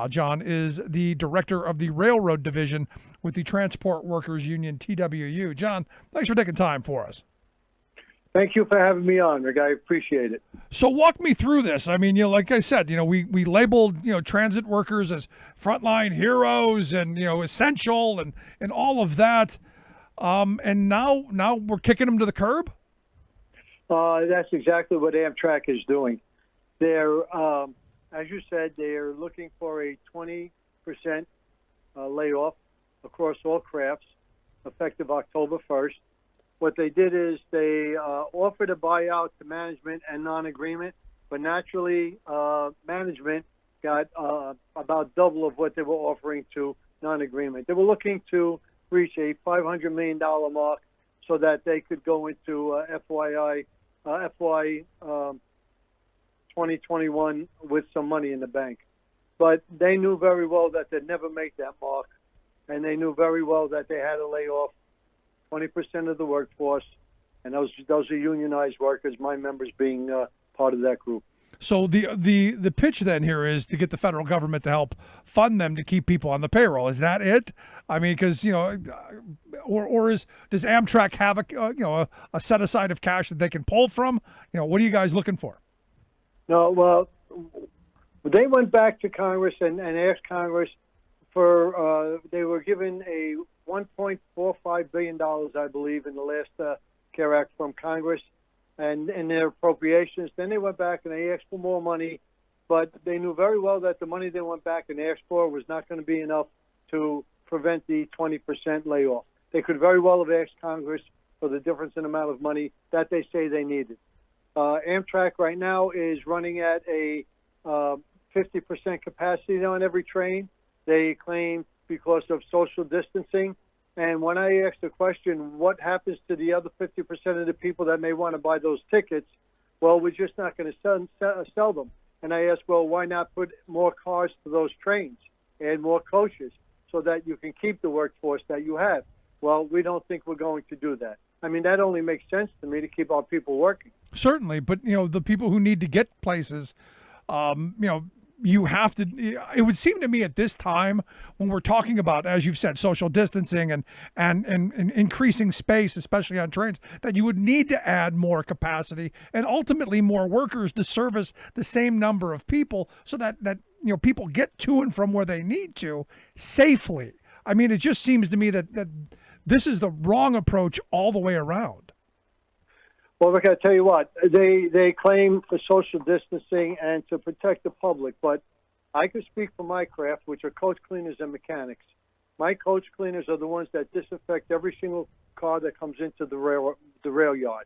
John is the director of the Railroad Division with the Transport Workers Union, TWU. John, thanks for taking time for us. Thank you for having me on, Rick. I appreciate it. So walk me through this. I mean, like I said, we labeled, transit workers as frontline heroes and, essential and all of that. And now we're kicking them to the curb? That's exactly what Amtrak is doing. They're, as you said, they're looking for a 20% layoff across all crafts, effective October 1st. What they did is they offered a buyout to management and non-agreement, but naturally management got about double of what they were offering to non-agreement. They were looking to reach a $500 million mark so that they could go into FY 2021 with some money in the bank. But they knew very well that they'd never make that mark, and they knew very well that they had to lay off 20% of the workforce, and those are unionized workers, my members being part of that group. So the pitch then here is to get the federal government to help fund them to keep people on the payroll. Is that it? I mean, because does Amtrak have a set aside of cash that they can pull from? What are you guys looking for? No, well, they went back to Congress and asked Congress for. They were given a $1.45 billion, I believe, in the last CARE Act from Congress. And in their appropriations, then they went back and they asked for more money, but they knew very well that the money they went back and asked for was not going to be enough to prevent the 20% layoff. They could very well have asked Congress for the difference in amount of money that they say they needed. Amtrak right now is running at a 50% capacity on every train. They claim because of social distancing. And when I asked the question, what happens to the other 50% of the people that may want to buy those tickets? Well, we're just not going to sell them. And I asked, well, why not put more cars to those trains and more coaches so that you can keep the workforce that you have? Well, we don't think we're going to do that. I mean, that only makes sense to me to keep our people working. Certainly, but, the people who need to get places, you have to, it would seem to me at this time when we're talking about, as you've said, social distancing and increasing space, especially on trains, that you would need to add more capacity and ultimately more workers to service the same number of people so that people get to and from where they need to safely. I mean, it just seems to me that this is the wrong approach all the way around. Well, Rick, I tell you what, they claim for social distancing and to protect the public, but I can speak for my craft, which are coach cleaners and mechanics. My coach cleaners are the ones that disinfect every single car that comes into the rail yard.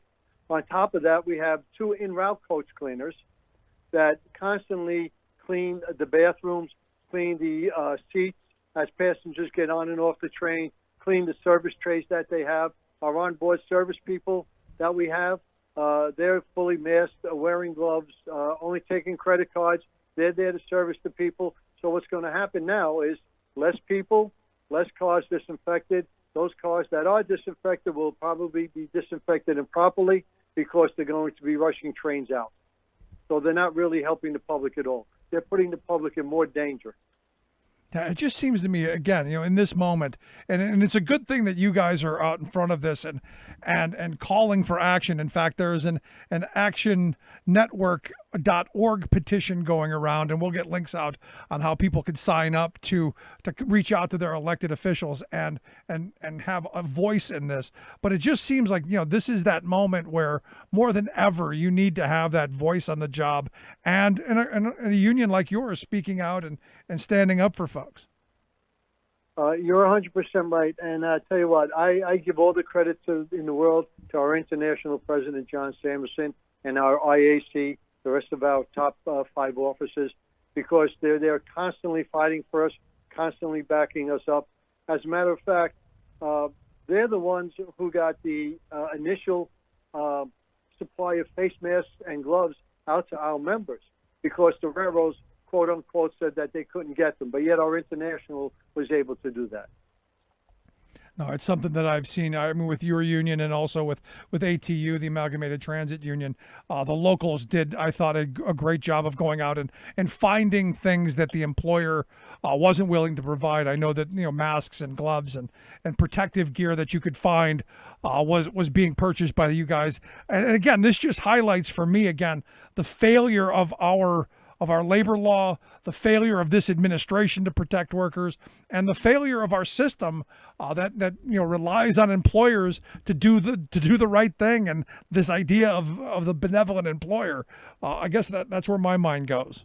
On top of that, we have 2 in-route coach cleaners that constantly clean the bathrooms, clean the seats as passengers get on and off the train, clean the service trays that they have. Our onboard service people that we have, they're fully masked, wearing gloves, only taking credit cards. They're there to service the people. So what's going to happen now is less people, less cars disinfected. Those cars that are disinfected will probably be disinfected improperly because they're going to be rushing trains out. So they're not really helping the public at all. They're putting the public in more danger. Yeah, it just seems to me again, in this moment, and it's a good thing that you guys are out in front of this and calling for action. In fact, there is an action network.org petition going around, and we'll get links out on how people could sign up to reach out to their elected officials and have a voice in this. But it just seems like this is that moment where more than ever you need to have that voice on the job, and a union like yours speaking out and standing up for folks. You're 100% right, and I tell you what, I give all the credit in the world to our international president John Samuelson and our IAC, the rest of our top 5 officers, because they're constantly fighting for us, constantly backing us up. As a matter of fact, they're the ones who got the initial supply of face masks and gloves out to our members, because the railroads, quote unquote, said that they couldn't get them, but yet our international was able to do that. No, it's something that I've seen. I mean, with your union and also with ATU, the Amalgamated Transit Union, the locals did, I thought, a great job of going out and finding things that the employer wasn't willing to provide. I know that masks and gloves and protective gear that you could find was being purchased by you guys. And again, this just highlights for me again the failure of our labor law, the failure of this administration to protect workers, and the failure of our system that relies on employers to do the right thing. And this idea of the benevolent employer, I guess that's where my mind goes.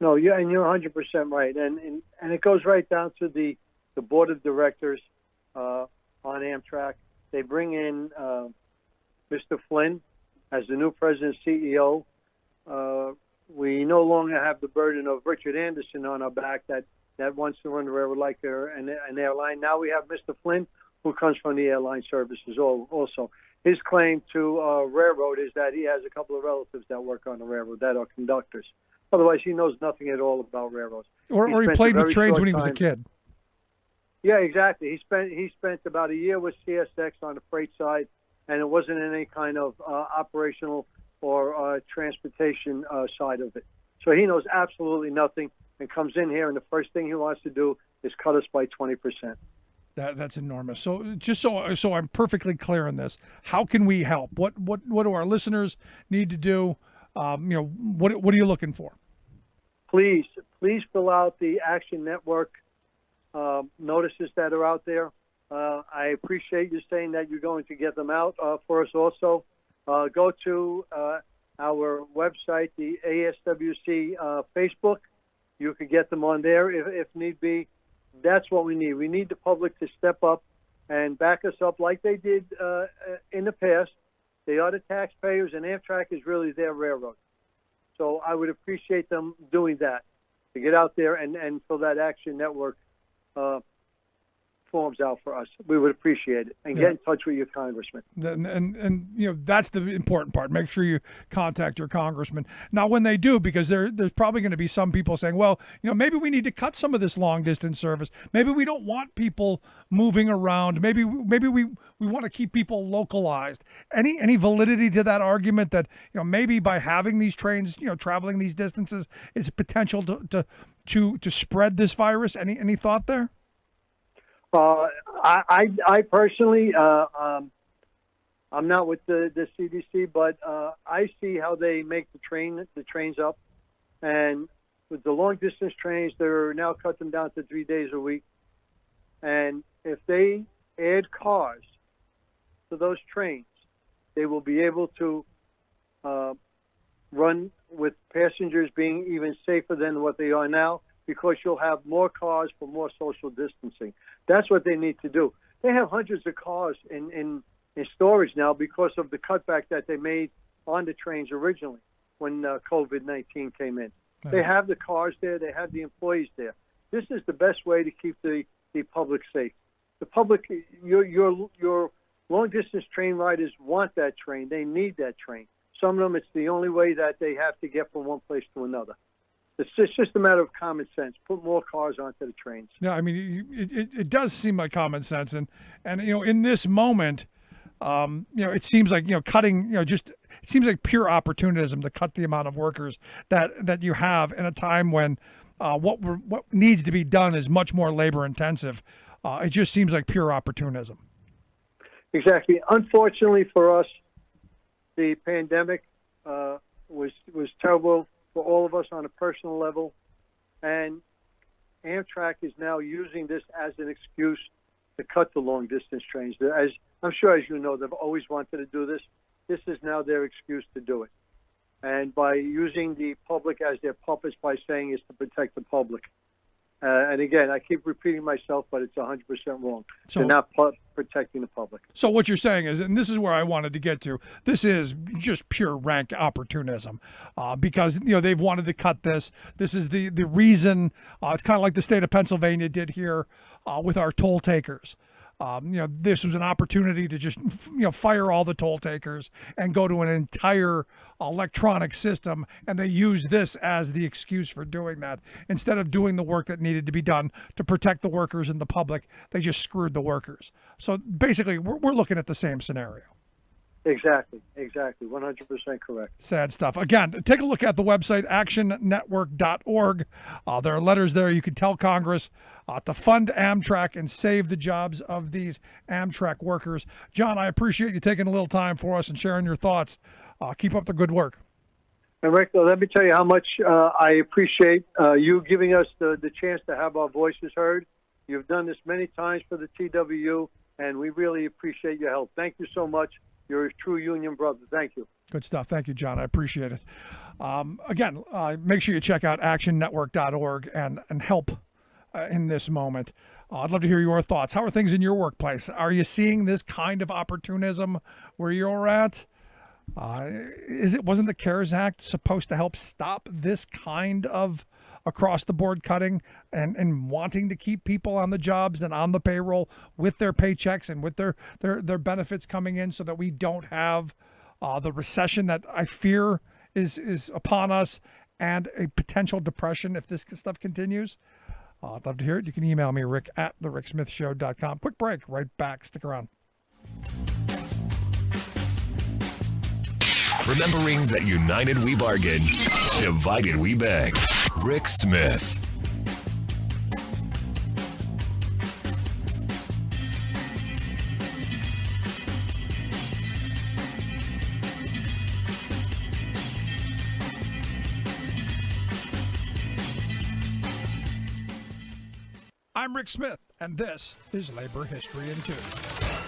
No, and you're 100% right, and it goes right down to the board of directors on Amtrak. They bring in Mr. Flynn as the new president CEO. We no longer have the burden of Richard Anderson on our back that wants to run the railroad like an airline. Now we have Mr. Flynn, who comes from the airline services also. His claim to railroad is that he has a couple of relatives that work on the railroad that are conductors. Otherwise, he knows nothing at all about railroads. Or he played with trains when he was a kid. Yeah, exactly. He spent about a year with CSX on the freight side, and it wasn't in any kind of operational or transportation side of it. So he knows absolutely nothing and comes in here, and the first thing he wants to do is cut us by 20%. That's enormous. So just so I'm perfectly clear on this, how can we help? What do our listeners need to do? What are you looking for? Please fill out the Action Network notices that are out there. I appreciate you saying that you're going to get them out for us also. Go to our website, the ASWC Facebook. You could get them on there if need be. That's what we need. We need the public to step up and back us up like they did in the past. They are the taxpayers, and Amtrak is really their railroad. So I would appreciate them doing that, to get out there and fill that Action Network forms out for us. We would appreciate it, and get in touch with your congressman. And that's the important part. Make sure you contact your congressman. Now, when they do, because there's probably going to be some people saying, well, maybe we need to cut some of this long distance service. Maybe we don't want people moving around. Maybe we want to keep people localized. Any validity to that argument that maybe by having these trains traveling these distances, it's potential to spread this virus? Any thought there? I personally, I'm not with the CDC, but I see how they make the trains up, and with the long distance trains, they're now cut them down to 3 days a week. And if they add cars to those trains, they will be able to run with passengers being even safer than what they are now, because you'll have more cars for more social distancing. That's what they need to do. They have hundreds of cars in storage now because of the cutback that they made on the trains originally when COVID-19 came in. Right. They have the cars there. They have the employees there. This is the best way to keep the public safe. The public, your long-distance train riders want that train. They need that train. Some of them, it's the only way that they have to get from one place to another. It's just a matter of common sense. Put more cars onto the trains. Yeah, I mean, it does seem like common sense, and in this moment, it seems like cutting, it seems like pure opportunism to cut the amount of workers that you have in a time when what needs to be done is much more labor intensive. It just seems like pure opportunism. Exactly. Unfortunately for us, the pandemic was terrible for all of us on a personal level, and Amtrak is now using this as an excuse to cut the long distance trains. As I'm sure, as you know, they've always wanted to do this. This is now their excuse to do it, and by using the public as their puppets by saying it's to protect the public. And again, I keep repeating myself, but it's 100% wrong. So, they're not protecting the public. So what you're saying is, and this is where I wanted to get to, this is just pure rank opportunism, because they've wanted to cut this. This is the reason. It's kind of like the state of Pennsylvania did here with our toll takers. This was an opportunity to just fire all the toll takers and go to an entire electronic system, and they use this as the excuse for doing that. Instead of doing the work that needed to be done to protect the workers and the public, they just screwed the workers. So basically, we're looking at the same scenario. Exactly, 100% correct. Sad stuff. Again, take a look at the website, actionnetwork.org. There are letters there. You can tell Congress to fund Amtrak and save the jobs of these Amtrak workers. John, I appreciate you taking a little time for us and sharing your thoughts. Keep up the good work. And Rick, let me tell you how much I appreciate you giving us the chance to have our voices heard. You've done this many times for the TWU, and we really appreciate your help. Thank you so much. You're a true union brother. Thank you. Good stuff. Thank you, John. I appreciate it. Again, make sure you check out actionnetwork.org and help in this moment. I'd love to hear your thoughts. How are things in your workplace? Are you seeing this kind of opportunism where you're at? Wasn't the CARES Act supposed to help stop this kind of across-the-board cutting and wanting to keep people on the jobs and on the payroll with their paychecks and with their benefits coming in so that we don't have the recession that I fear is upon us and a potential depression if this stuff continues? I'd love to hear it. You can email me, rick@thericksmithshow.com. Quick break. Right back. Stick around. Remembering that united we bargain, divided we beg. Rick Smith. I'm Rick Smith, and this is Labor History in 2.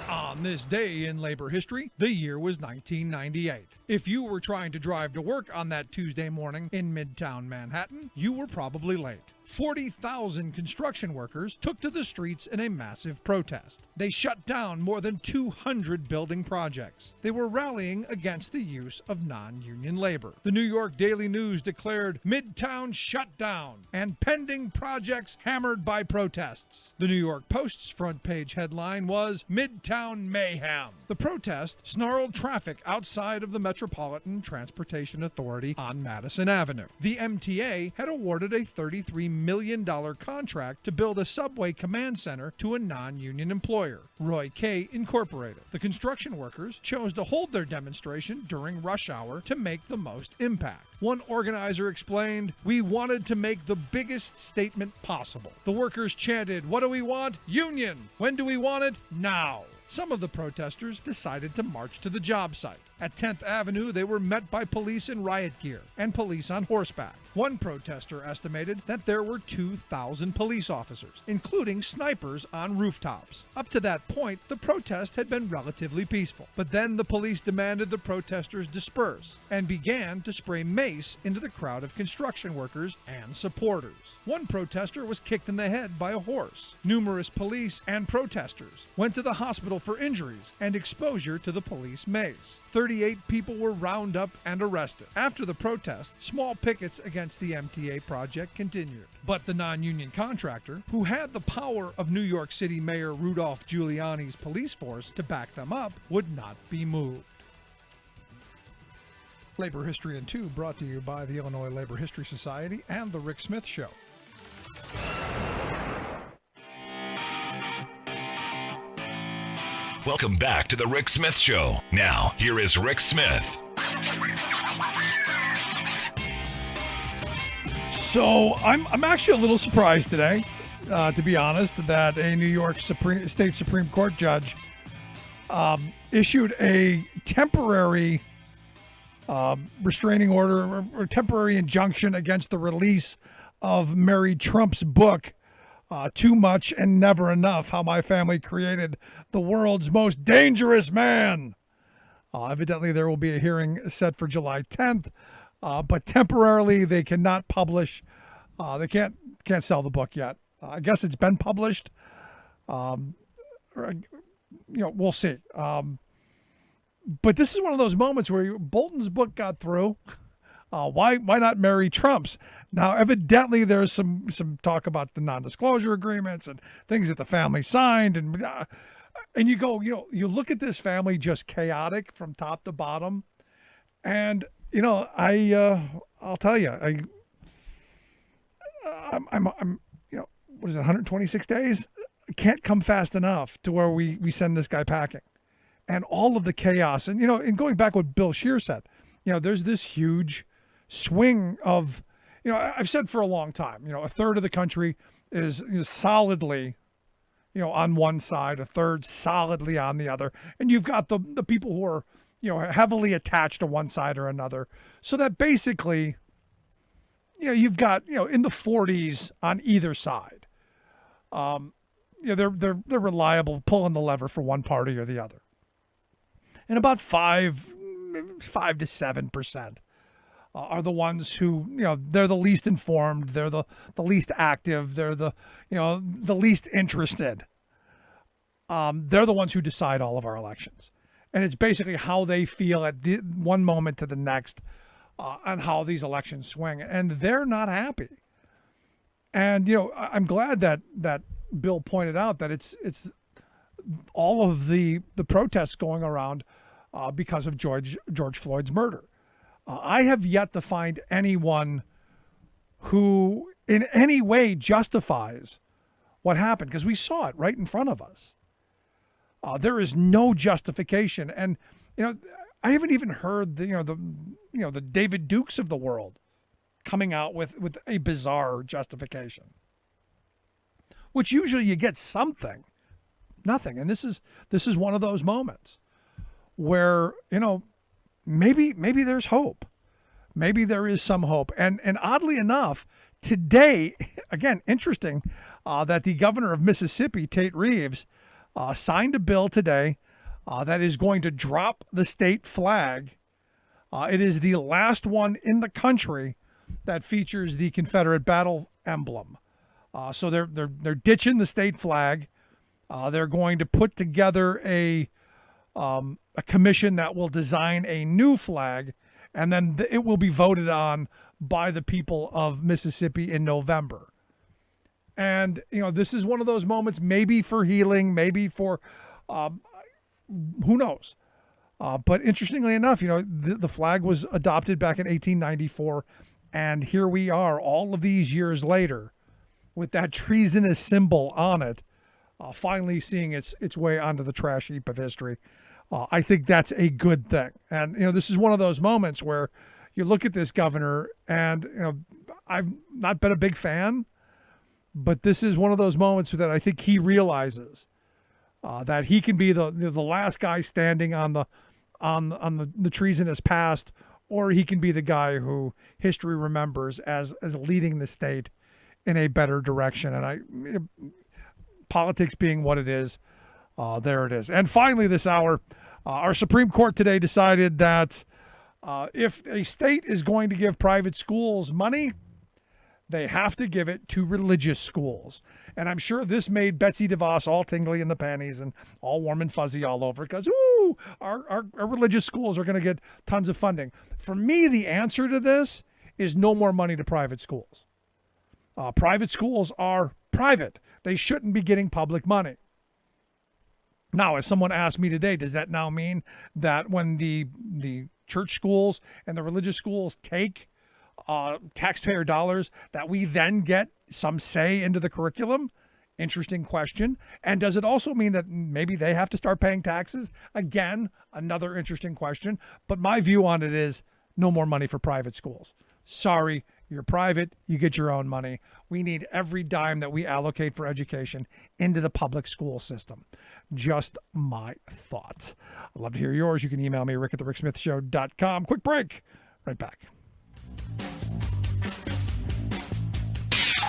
On this day in labor history, the year was 1998. If you were trying to drive to work on that Tuesday morning in Midtown Manhattan, you were probably late. 40,000 construction workers took to the streets in a massive protest. They shut down more than 200 building projects. They were rallying against the use of non-union labor. The New York Daily News declared Midtown shut down and pending projects hammered by protests. The New York Post's front page headline was Midtown Mayhem. The protest snarled traffic outside of the Metropolitan Transportation Authority on Madison Avenue. The MTA had awarded a $33 million contract to build a subway command center to a non-union employer, Roy K. Incorporated. The construction workers chose to hold their demonstration during rush hour to make the most impact. One organizer explained, "We wanted to make the biggest statement possible." The workers chanted, "What do we want? Union! When do we want it? Now!" Some of the protesters decided to march to the job site. At 10th Avenue, they were met by police in riot gear and police on horseback. One protester estimated that there were 2,000 police officers, including snipers on rooftops. Up to that point, the protest had been relatively peaceful. But then the police demanded the protesters disperse and began to spray mace into the crowd of construction workers and supporters. One protester was kicked in the head by a horse. Numerous police and protesters went to the hospital for injuries and exposure to the police mace. 38 people were rounded up and arrested. After the protest, small pickets against the MTA project continued. But the non-union contractor, who had the power of New York City Mayor Rudolph Giuliani's police force to back them up, would not be moved. Labor History in 2 brought to you by the Illinois Labor History Society and The Rick Smith Show. Welcome back to the Rick Smith Show. Now, here is Rick Smith. So I'm actually a little surprised today, to be honest, that a New York State Supreme Court judge issued a temporary restraining order or temporary injunction against the release of Mary Trump's book, Too Much and Never Enough: How My Family Created the World's Most Dangerous Man. Evidently, there will be a hearing set for July 10th, but temporarily they cannot publish. They can't sell the book yet. I guess it's been published. We'll see. But this is one of those moments where Bolton's book got through. Why not Mary Trump's? Now, evidently, there's some talk about the non-disclosure agreements and things that the family signed, and you go, you look at this family just chaotic from top to bottom, and I'll tell you, I'm what is it, 126 days? Can't come fast enough to where we send this guy packing. And all of the chaos, and and going back what Bill Scheer said, there's this huge swing of, I've said for a long time, a third of the country is solidly, on one side, a third solidly on the other, and you've got the people who are, heavily attached to one side or another, so that basically, you've got, in the 40s on either side. They're reliable, pulling the lever for one party or the other. And about 5 to 7% are the ones who, they're the least informed, they're the least active, they're the least interested. They're the ones who decide all of our elections. And it's basically how they feel at one moment to the next on how these elections swing. And they're not happy. And, I'm glad that Bill pointed out that it's all of the protests going around because of George Floyd's murder. I have yet to find anyone who in any way justifies what happened, because we saw it right in front of us. There is no justification, and I haven't even heard the David Dukes of the world coming out with a bizarre justification, which usually you get something, nothing. And this is one of those moments where, maybe there's hope. Maybe there is some hope. And oddly enough, today, again, interesting that the governor of Mississippi, Tate Reeves, signed a bill today that is going to drop the state flag. It is the last one in the country that features the Confederate battle emblem. So they're ditching the state flag. They're going to put together a commission that will design a new flag, and then it will be voted on by the people of Mississippi in November. And this is one of those moments, maybe for healing, maybe for who knows. But interestingly enough, the flag was adopted back in 1894, and here we are all of these years later with that treasonous symbol on it, finally seeing its way onto the trash heap of history. I think that's a good thing. And, this is one of those moments where you look at this governor and, I've not been a big fan, but this is one of those moments that I think he realizes that he can be the last guy standing on the treasonous past, or he can be the guy who history remembers as leading the state in a better direction. And politics being what it is, there it is. And finally this hour, our Supreme Court today decided that if a state is going to give private schools money, they have to give it to religious schools. And I'm sure this made Betsy DeVos all tingly in the panties and all warm and fuzzy all over, because, our religious schools are going to get tons of funding. For me, the answer to this is no more money to private schools. Private schools are private. They shouldn't be getting public money. Now, as someone asked me today, does that now mean that when the church schools and the religious schools take taxpayer dollars, that we then get some say into the curriculum? Interesting question. And does it also mean that maybe they have to start paying taxes? Again, another interesting question. But my view on it is no more money for private schools. Sorry, You're private, you get your own money. We need every dime that we allocate for education into the public school system. Just my thoughts. I'd love to hear yours. You can email me, rick@thericksmithshow.com. Quick break. Right back.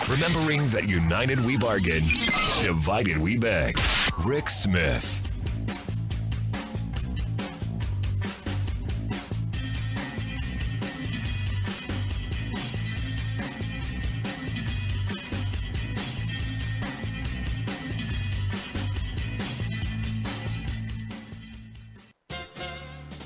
Remembering that united we bargain, divided we beg. Rick Smith.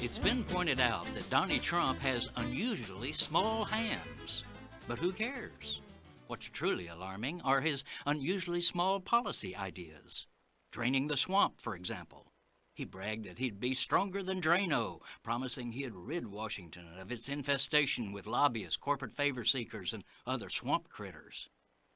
It's been pointed out that Donnie Trump has unusually small hands. But who cares? What's truly alarming are his unusually small policy ideas. Draining the swamp, for example. He bragged that he'd be stronger than Drano, promising he'd rid Washington of its infestation with lobbyists, corporate favor seekers, and other swamp critters.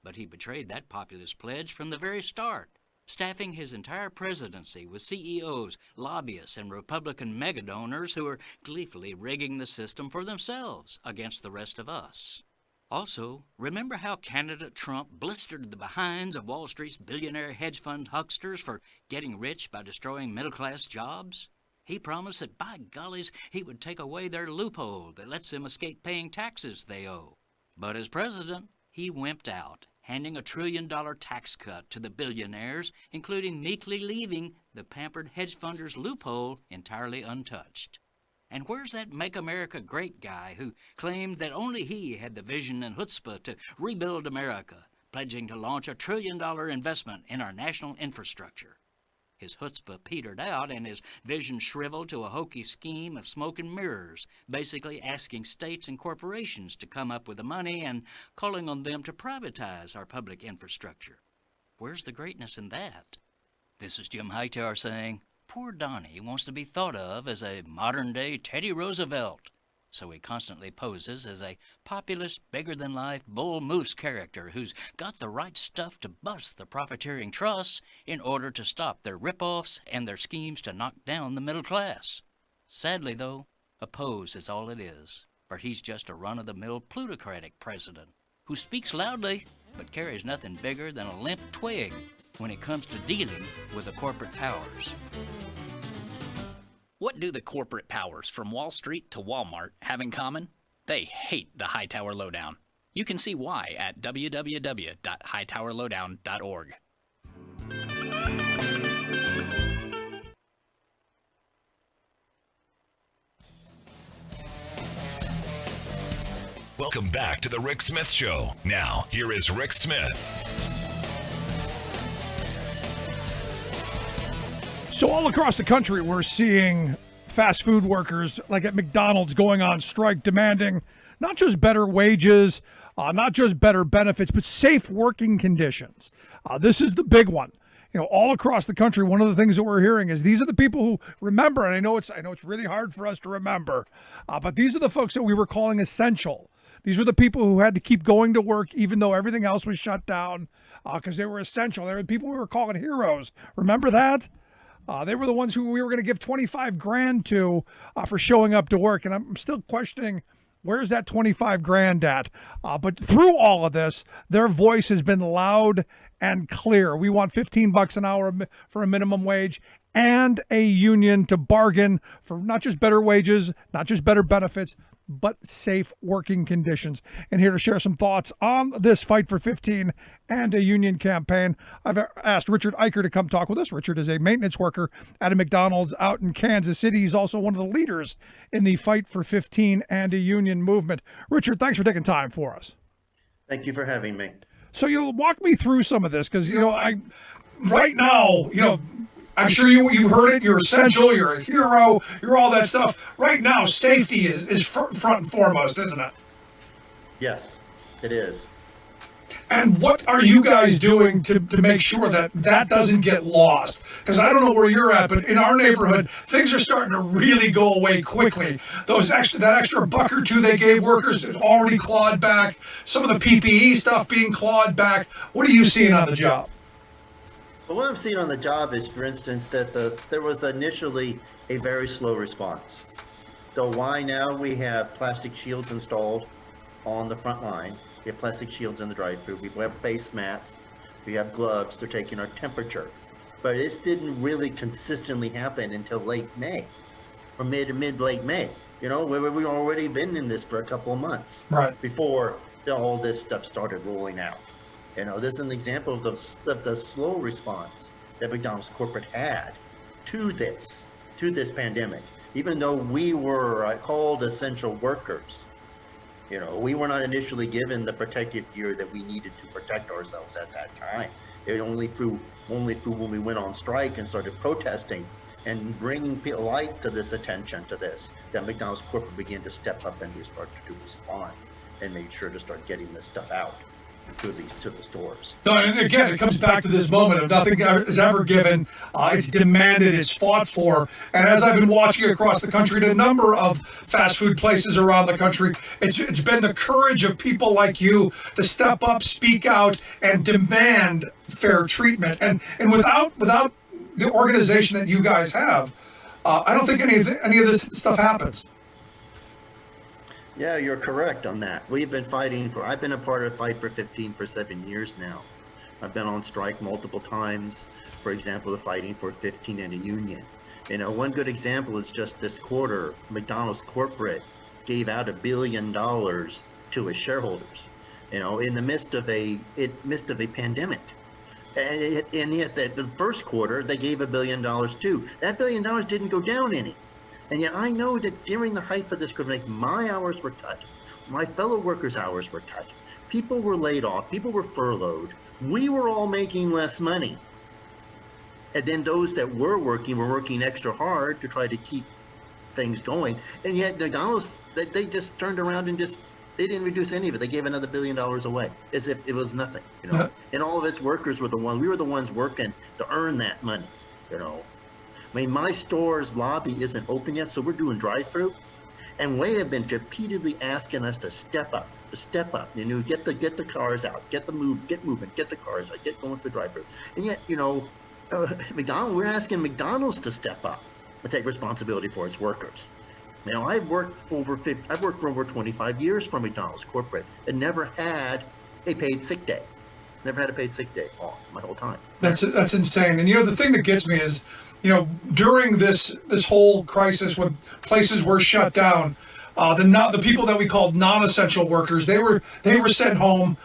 But he betrayed that populist pledge from the very start, staffing his entire presidency with CEOs, lobbyists, and Republican megadonors who are gleefully rigging the system for themselves against the rest of us. Also, remember how candidate Trump blistered the behinds of Wall Street's billionaire hedge fund hucksters for getting rich by destroying middle-class jobs? He promised that, by gollies, he would take away their loophole that lets them escape paying taxes they owe. But as president, he wimped out, handing a $1 trillion tax cut to the billionaires, including meekly leaving the pampered hedge funders' loophole entirely untouched. And where's that Make America Great guy who claimed that only he had the vision and chutzpah to rebuild America, pledging to launch a $1 trillion investment in our national infrastructure? His chutzpah petered out and his vision shriveled to a hokey scheme of smoke and mirrors, basically asking states and corporations to come up with the money and calling on them to privatize our public infrastructure. Where's the greatness in that? This is Jim Hightower saying, poor Donnie wants to be thought of as a modern-day Teddy Roosevelt, so he constantly poses as a populist, bigger-than-life bull moose character who's got the right stuff to bust the profiteering trusts in order to stop their rip-offs and their schemes to knock down the middle class. Sadly, though, a pose is all it is, for he's just a run-of-the-mill plutocratic president who speaks loudly but carries nothing bigger than a limp twig when it comes to dealing with the corporate powers. What do the corporate powers from Wall Street to Walmart have in common? They hate the Hightower Lowdown. You can see why at www.hightowerlowdown.org. Welcome back to the Rick Smith Show. Now, here is Rick Smith. So all across the country, we're seeing fast food workers like at McDonald's going on strike, demanding not just better wages, not just better benefits, but safe working conditions. This is the big one. You know, all across the country, one of the things that we're hearing is these are the people who remember, and I know it's really hard for us to remember, but these are the folks that we were calling essential. These were the people who had to keep going to work even though everything else was shut down because they were essential. They were the people we were calling heroes. Remember that? They were the ones who we were going to give $25,000 to for showing up to work. And I'm still questioning, where's that $25,000 at? But through all of this, their voice has been loud and clear. We want $15 an hour for a minimum wage and a union to bargain for not just better wages, not just better benefits, but safe working conditions. And here to share some thoughts on this fight for 15 and a union campaign, I've asked Richard Iker to come talk with us. Richard is a maintenance worker at a McDonald's out in Kansas City. He's also one of the leaders in the fight for 15 and a union movement. Richard, thanks for taking time for us. Thank you for having me. So you'll walk me through some of this because, right now, I'm sure you've heard it. You're essential. You're a hero. You're all that stuff. Right now, safety is front and foremost, isn't it? Yes, it is. And what are you guys doing to make sure that doesn't get lost? Because I don't know where you're at, but in our neighborhood, things are starting to really go away quickly. That extra buck or two they gave workers is already clawed back. Some of the PPE stuff being clawed back. What are you seeing on the job? Well, what I'm seeing on the job is, for instance, that there was initially a very slow response. So why now we have plastic shields installed on the front line. We have plastic shields in the drive-thru. We have face masks. We have gloves. They're taking our temperature. But this didn't really consistently happen until late May, or mid-late May. You know, we've already been in this for a couple of months. Right. Before all this stuff started rolling out. You know, this is an example of the slow response that McDonald's corporate had to this pandemic. Even though we were called essential workers, you know, we were not initially given the protective gear that we needed to protect ourselves at that time. It only through when we went on strike and started protesting and bringing light to this attention to this, that McDonald's corporate began to step up and start to respond and made sure to start getting this stuff out to the stores. No, and again, it comes back to this moment of nothing is ever given. It's demanded, it's fought for. And as I've been watching across the country at a number of fast food places around the country, it's been the courage of people like you to step up, speak out, and demand fair treatment. And without the organization that you guys have, I don't think any of this stuff happens. Yeah, you're correct on that. I've been a part of the fight for 7 years now. I've been on strike multiple times. For example, the fighting for 15 in a union. You know, one good example is just this quarter, McDonald's corporate gave out $1 billion to its shareholders, you know, in the midst of a pandemic. And yet the first quarter, they gave $1 billion too. That $1 billion didn't go down any. And yet I know that during the height of this pandemic, my hours were cut. My fellow workers' hours were cut. People were laid off. People were furloughed. We were all making less money. And then those that were working extra hard to try to keep things going. And yet McDonald's, they just turned around and they didn't reduce any of it. They gave another $1 billion away as if it was nothing, you know. And all of its workers we were the ones working to earn that money, you know. I mean, my store's lobby isn't open yet, so we're doing drive-through, and they have been repeatedly asking us to step up, you know, get the cars out, get moving, get the cars out, get going for drive-through. And yet, you know, we're asking McDonald's to step up and take responsibility for its workers. You know, I've worked for over 25 years for McDonald's corporate and never had a paid sick day. Never had a paid sick day my whole time. That's insane. And you know, the thing that gets me is, you know, during this whole crisis when places were shut down, the people that we called non-essential workers, they were sent home.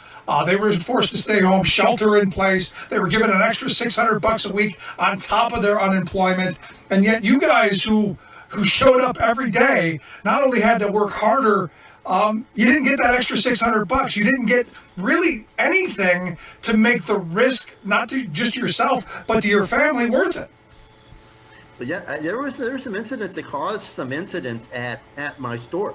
They were forced to stay home, shelter in place. They were given an extra $600 a week on top of their unemployment. And yet you guys who showed up every day not only had to work harder, you didn't get that extra $600. You didn't get really anything to make the risk, not to just yourself, but to your family, worth it. But yeah, there were some incidents that caused some incidents at my store,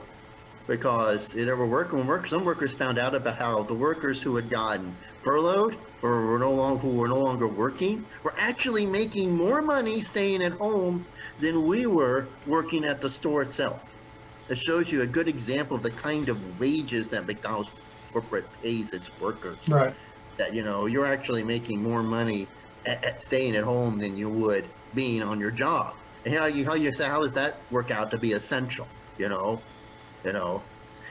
because some workers found out about how the workers who had gotten furloughed or were no longer working were actually making more money staying at home than we were working at the store itself. It shows you a good example of the kind of wages that McDonald's corporate pays its workers. Right. That, you know, you're actually making more money at staying at home than you would being on your job. And how does that work out to be essential? You know,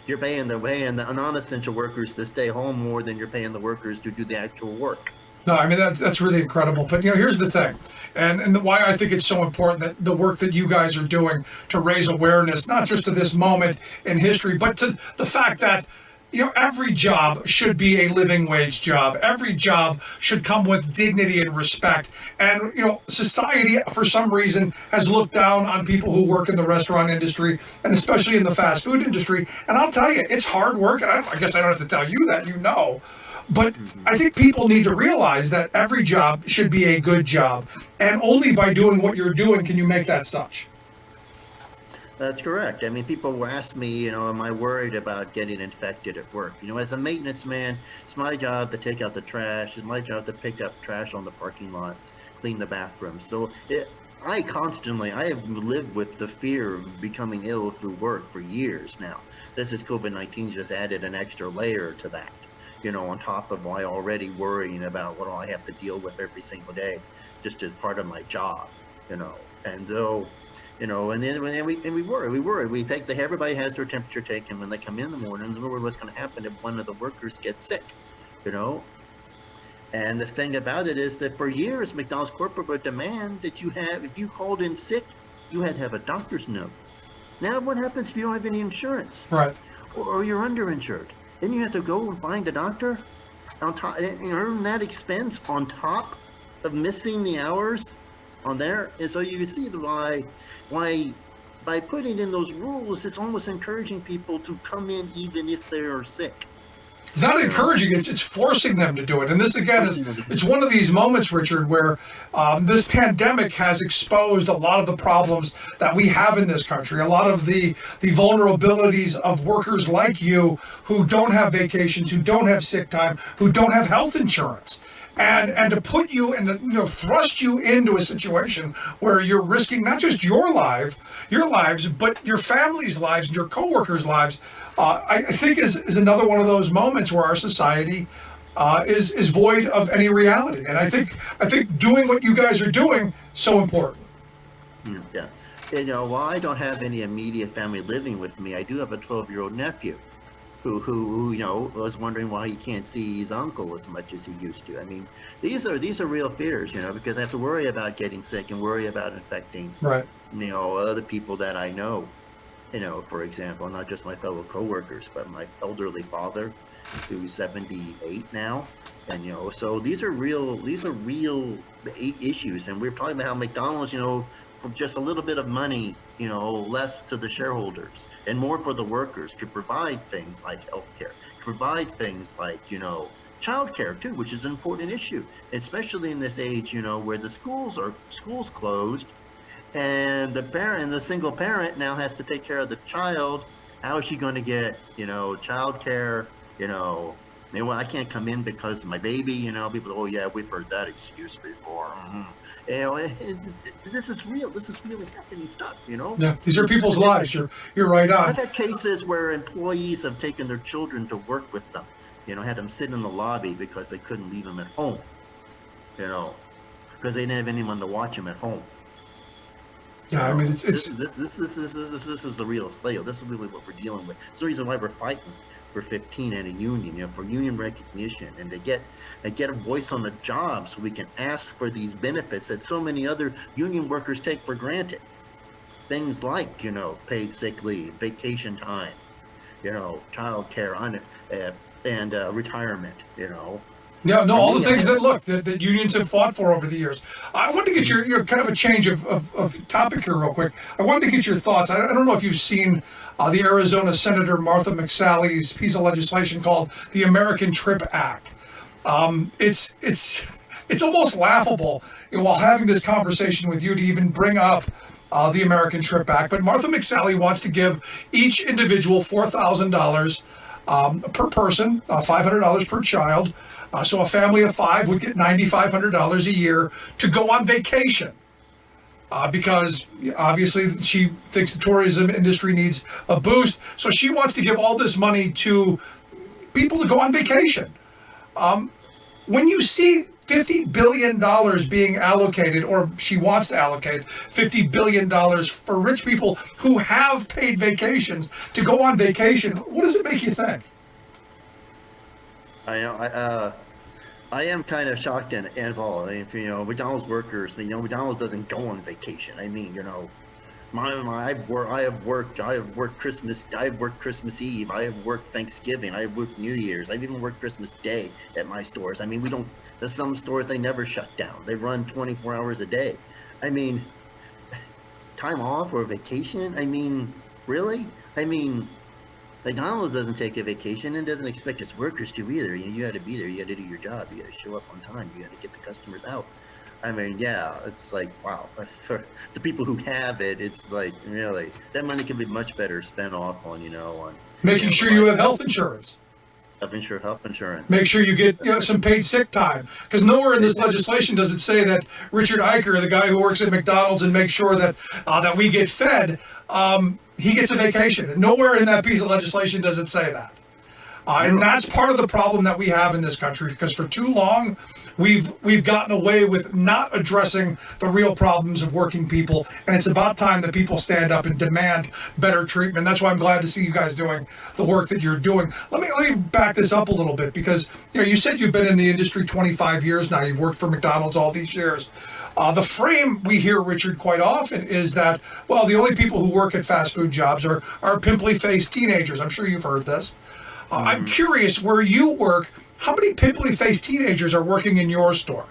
you're paying the non-essential workers to stay home more than you're paying the workers to do the actual work. No, I mean, that's really incredible. But, you know, here's the thing, and why I think it's so important that the work that you guys are doing to raise awareness, not just to this moment in history, but to the fact that, you know, every job should be a living wage job. Every job should come with dignity and respect. And, you know, society, for some reason, has looked down on people who work in the restaurant industry, and especially in the fast food industry. And I'll tell you, it's hard work. And I guess I don't have to tell you that, you know. But I think people need to realize that every job should be a good job. And only by doing what you're doing can you make that such. That's correct. I mean, people will ask me, you know, am I worried about getting infected at work? You know, as a maintenance man, it's my job to take out the trash. It's my job to pick up trash on the parking lots, clean the bathrooms. So I have lived with the fear of becoming ill through work for years now. This is COVID-19 just added an extra layer to that, you know, on top of my already worrying about what I have to deal with every single day, just as part of my job, you know. And though, And then we worry. We take everybody has their temperature taken when they come in the morning. We worry what's going to happen if one of the workers gets sick, And the thing about it is that for years, McDonald's corporate would demand that if you called in sick, you had to have a doctor's note. Now, what happens if you don't have any insurance? Right. Or you're underinsured? Then you have to go and find a doctor on top, and earn that expense on top of missing the hours on there. And so you can see why by putting in those rules, it's almost encouraging people to come in even if they are sick. It's not encouraging, it's forcing them to do it. And this, again, it's one of these moments, Richard, where this pandemic has exposed a lot of the problems that we have in this country, a lot of the vulnerabilities of workers like you who don't have vacations, who don't have sick time, who don't have health insurance. And to put you and thrust you into a situation where you're risking not just your lives, but your family's lives and your coworkers' lives, I think is another one of those moments where our society is void of any reality. And I think doing what you guys are doing so important. Yeah. While I don't have any immediate family living with me, I do have a 12-year-old nephew who was wondering why he can't see his uncle as much as he used to. I mean, these are real fears, because I have to worry about getting sick and worry about infecting, right, other people that I know. For example, not just my fellow coworkers, but my elderly father, who's 78 now, and so these are real issues. And we're talking about how McDonald's, for just a little bit of money, less to the shareholders and more for the workers, to provide things like healthcare, to provide things like childcare too, which is an important issue, especially in this age, where the schools closed. And the single parent now has to take care of the child. How is she going to get, child care? I can't come in because of my baby. People, oh yeah, we've heard that excuse before. This is real. This is really happening stuff. Yeah, these are people's lives. You're right on. I've had cases where employees have taken their children to work with them. Had them sit in the lobby because they couldn't leave them at home. Because they didn't have anyone to watch them at home. Yeah, I mean, it's this is the real deal. This is really what we're dealing with. It's the reason why we're fighting for 15 and a union, for union recognition, and to get a voice on the job, so we can ask for these benefits that so many other union workers take for granted. Things like paid sick leave, vacation time, child care, and retirement. Yeah, no, all the things that unions have fought for over the years. I wanted to get your kind of a change of topic here real quick. I wanted to get your thoughts. I don't know if you've seen the Arizona Senator Martha McSally's piece of legislation called the American Trip Act. It's almost laughable while having this conversation with you to even bring up the American Trip Act. But Martha McSally wants to give each individual $4,000 per person, $500 per child. So a family of 5 would get $9,500 a year to go on vacation. Because obviously she thinks the tourism industry needs a boost. So she wants to give all this money to people to go on vacation. When you see $50 billion being allocated, or she wants to allocate $50 billion for rich people who have paid vacations to go on vacation, what does it make you think? I am kind of shocked and involved. I mean, McDonald's workers, McDonald's doesn't go on vacation. I mean, I have worked Christmas Eve. I have worked Thanksgiving. I have worked New Year's. I've even worked Christmas Day at my stores. I mean, there's some stores, they never shut down. They run 24 hours a day. I mean, time off or vacation? I mean, really? I mean, McDonald's doesn't take a vacation and doesn't expect its workers to either. You got to be there. You got to do your job. You got to show up on time. You got to get the customers out. I mean, yeah, it's like, wow. For the people who have it, it's like, really, that money can be much better spent off on, on making sure you have health insurance. Health insurance. Make sure you get some paid sick time. Because nowhere in this legislation does it say that Richard Iker, the guy who works at McDonald's and makes sure that that we get fed, he gets a vacation. And nowhere in that piece of legislation does it say that. And that's part of the problem that we have in this country, because for too long, we've gotten away with not addressing the real problems of working people, and it's about time that people stand up and demand better treatment. That's why I'm glad to see you guys doing the work that you're doing. Let me back this up a little bit, because you said you've been in the industry 25 years now. You've worked for McDonald's all these years. The frame we hear, Richard, quite often is that, well, the only people who work at fast food jobs are pimply-faced teenagers. I'm sure you've heard this. I'm curious, where you work, how many pimply-faced teenagers are working in your store?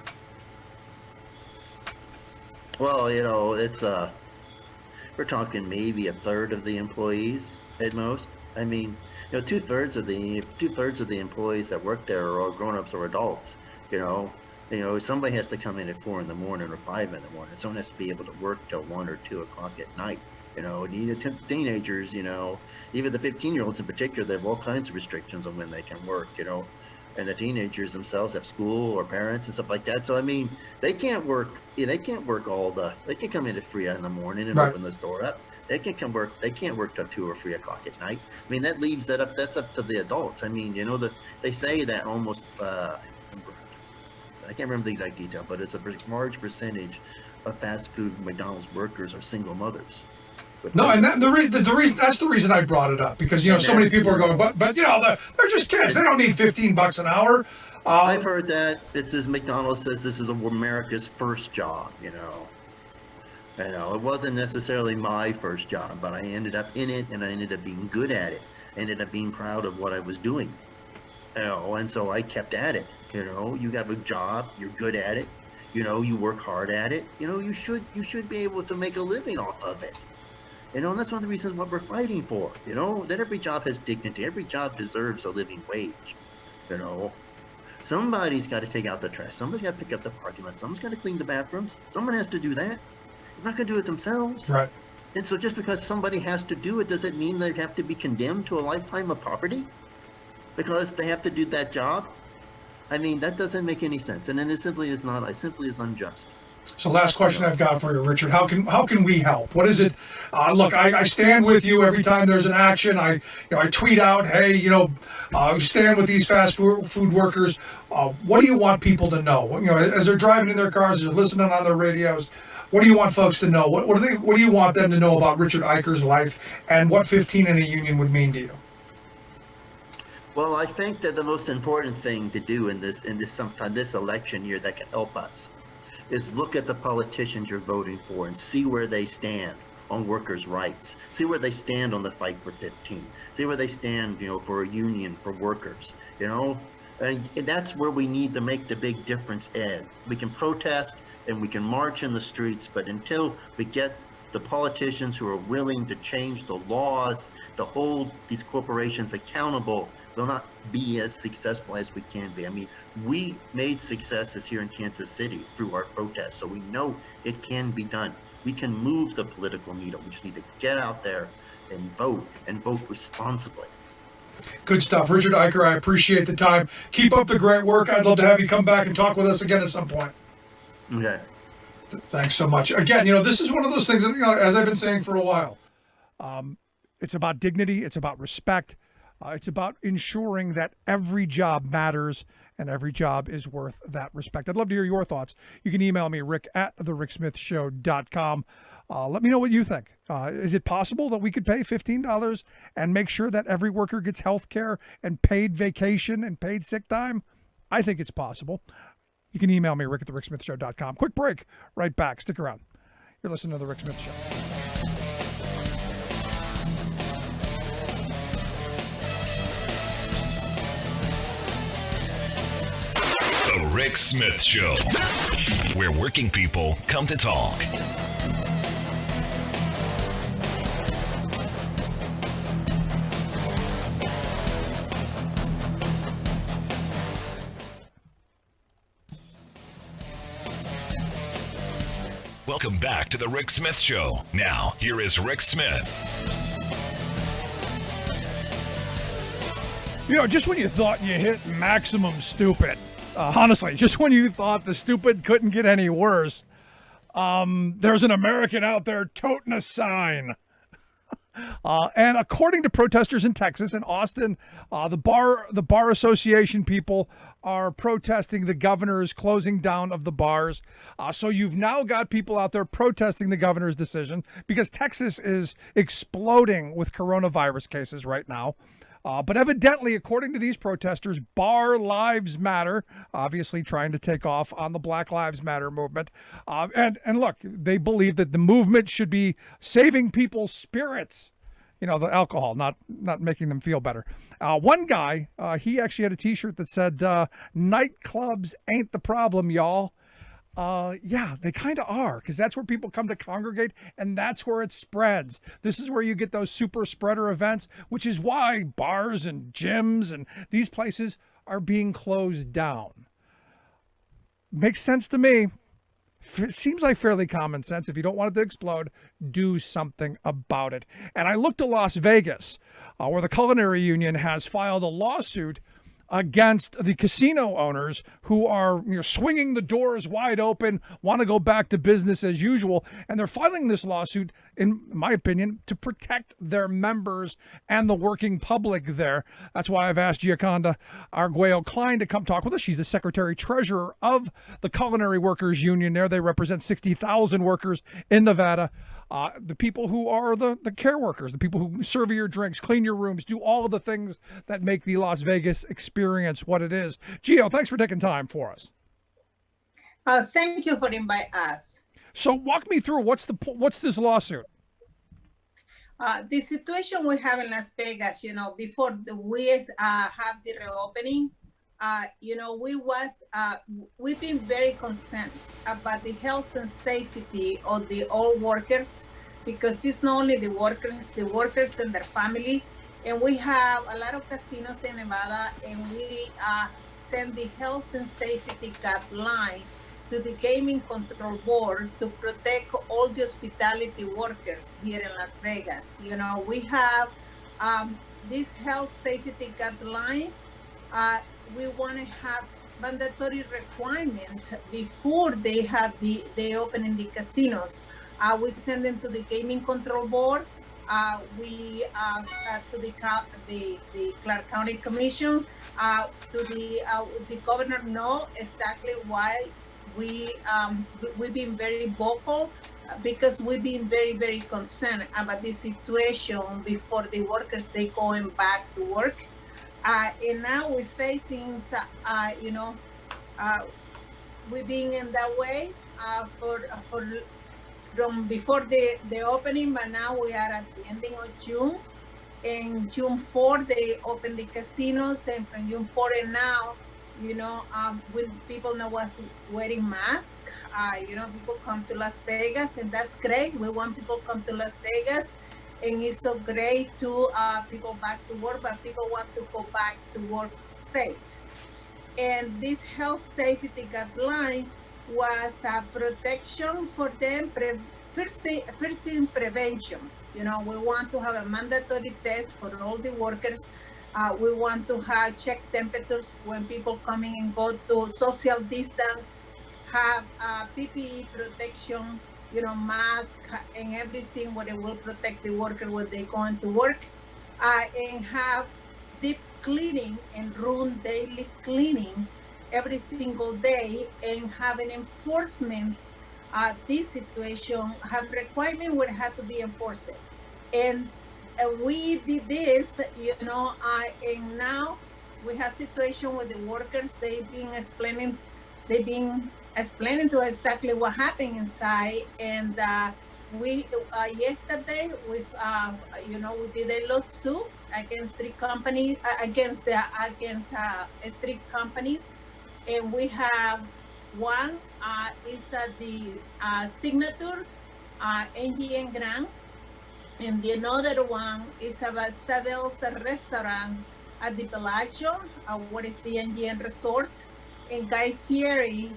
Well, it's we're talking maybe a third of the employees at most. I mean, two-thirds of the employees that work there are all grown-ups or adults. Somebody has to come in at 4 in the morning or 5 in the morning. Someone has to be able to work till 1 or 2 o'clock at night. Teenagers, even the 15-year-olds in particular, they have all kinds of restrictions on when they can work, and the teenagers themselves have school or parents and stuff like that. So, I mean, they can't work, they can't come in at 3 in the morning and open the store up. They can't work till 2 or 3 o'clock at night. I mean, that's up to the adults. I mean, they say that almost, I can't remember the exact detail, but it's a large percentage of fast food McDonald's workers are single mothers. No, and the reason that's the reason I brought it up, because so many people are going, but they're just kids. They don't need $15 an hour. I've heard that. It says McDonald's says this is America's first job. It wasn't necessarily my first job, but I ended up in it, and I ended up being good at it. I ended up being proud of what I was doing. And so I kept at it. You have a job, you're good at it. You work hard at it. You should be able to make a living off of it. And that's one of the reasons what we're fighting for. That every job has dignity. Every job deserves a living wage. Somebody's got to take out the trash. Somebody's got to pick up the parking lot. Someone's got to clean the bathrooms. Someone has to do that. They're not going to do it themselves. Right. And so just because somebody has to do it, does it mean they have to be condemned to a lifetime of poverty because they have to do that job? I mean, that doesn't make any sense. And then it simply is not. It simply is unjust. So last question I've got for you, Richard. How can we help? What is it? Look, I stand with you every time there's an action. I tweet out, hey, stand with these fast food workers. What do you want people to know? As they're driving in their cars, they're listening on their radios. What do you want folks to know? What do you want them to know about Richard Iker's life, and what 15 in a union would mean to you? Well, I think that the most important thing to do in this election year that can help us is look at the politicians you're voting for and see where they stand on workers' rights. See where they stand on the fight for 15. See where they stand, for a union for workers, and that's where we need to make the big difference, Ed. We can protest and we can march in the streets, but until we get the politicians who are willing to change the laws to hold these corporations accountable, we'll not be as successful as we can be. I mean, we made successes here in Kansas City through our protests, so we know it can be done. We can move the political needle. We just need to get out there and vote responsibly. Good stuff. Richard Iker, I appreciate the time. Keep up the great work. I'd love to have you come back and talk with us again at some point. Okay. Thanks so much. Again, this is one of those things that, as I've been saying for a while, it's about dignity. It's about respect. It's about ensuring that every job matters and every job is worth that respect. I'd love to hear your thoughts. You can email me, rick@thericksmithshow.com. Let me know what you think. Is it possible that we could pay $15 and make sure that every worker gets health care and paid vacation and paid sick time? I think it's possible. You can email me, rick@thericksmithshow.com. Quick break. Right back. Stick around. You're listening to The Rick Smith Show. The Rick Smith Show, where working people come to talk. Welcome back to The Rick Smith Show. Now, here is Rick Smith. Just when you thought you hit maximum stupid, honestly, just when you thought the stupid couldn't get any worse, there's an American out there toting a sign. And according to protesters in Texas and Austin, the bar association people are protesting the governor's closing down of the bars. So you've now got people out there protesting the governor's decision because Texas is exploding with coronavirus cases right now. But evidently, according to these protesters, Bar Lives Matter, obviously trying to take off on the Black Lives Matter movement. And look, they believe that the movement should be saving people's spirits. You know, the alcohol, not making them feel better. One guy, he actually had a T-shirt that said, "Nightclubs ain't the problem, y'all." Yeah, they kind of are, because that's where people come to congregate, and that's where it spreads. This is where you get those super spreader events, which is why bars and gyms and these places are being closed down. Makes sense to me. It seems like fairly common sense. If you don't want it to explode, do something about it. And I looked at Las Vegas, where the Culinary Union has filed a lawsuit against the casino owners who are swinging the doors wide open, want to go back to business as usual. And they're filing this lawsuit, in my opinion, to protect their members and the working public there. That's why I've asked Gioconda Arguello Klein to come talk with us. She's the secretary treasurer of the Culinary Workers Union there. They represent 60,000 workers in Nevada. The people who are the care workers, the people who serve your drinks, clean your rooms, do all of the things that make the Las Vegas experience what it is. Gio, thanks for taking time for us. Thank you for inviting us. So walk me through what's this lawsuit? The situation we have in Las Vegas, before we have the reopening, we've been very concerned about the health and safety of the all workers, because it's not only the workers and their family. And we have a lot of casinos in Nevada, and we send the health and safety guideline to the Gaming Control Board to protect all the hospitality workers here in Las Vegas. We have this health safety guideline. We want to have mandatory requirements before they open in the casinos. We send them to the Gaming Control Board. We to the Clark County Commission, to the governor know exactly why we've been very vocal, because we've been very, very concerned about this situation before the workers they going back to work. And now we're facing, we've been in that way from before the opening, but now we are at the ending of June. And June 4, they open the casinos, and from June 4 and now, when people know what's wearing masks, people come to Las Vegas, and that's great. We want people to come to Las Vegas. And it's so great to people back to work, but people want to go back to work safe. And this health safety guideline was a protection for them. First thing, prevention. We want to have a mandatory test for all the workers. We want to have check temperatures when people coming and go to social distance, have PPE protection, mask and everything, where it will protect the worker when they go into work, and have deep cleaning and room daily cleaning every single day, and have an enforcement. This situation have requirement where it had to be enforced, and we did this, and now we have situation with the workers. They've been explaining to exactly what happened inside. And we yesterday we did a lawsuit against three companies, against three companies, and we have one is the Signature NGN Grand, and the another one is about Stadel's restaurant at the Bellagio, what is the NGN Resorts, and Guy Fieri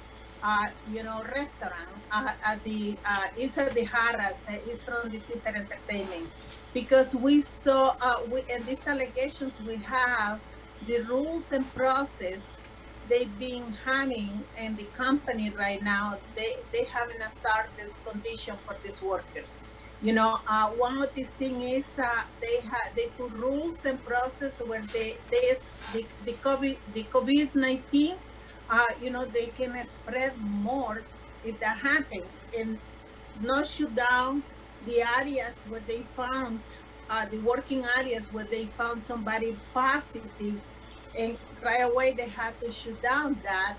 restaurant at the is at the Harrah's, is from the Caesar Entertainment, because we saw in these allegations we have the rules and process they've been having in the company right now. They haven't started this condition for these workers, One of the things is they put rules and process where the COVID-19, they can spread more if that happens, and not shoot down the areas where they found the working areas where they found somebody positive, and right away they had to shoot down that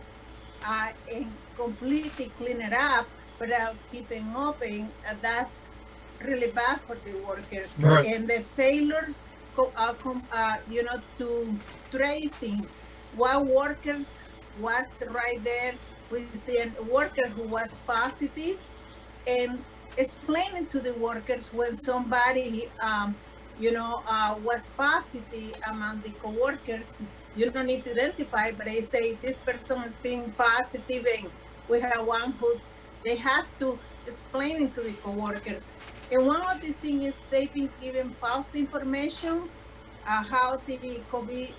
and completely clean it up without keeping open. That's really bad for the workers. Right. And the failure, to tracing what workers was right there with the worker who was positive, and explaining to the workers when somebody, was positive among the coworkers. You don't need to identify, but they say this person is being positive, and we have one who they have to explain it to the coworkers. And one of the things is they've been given false information how the COVID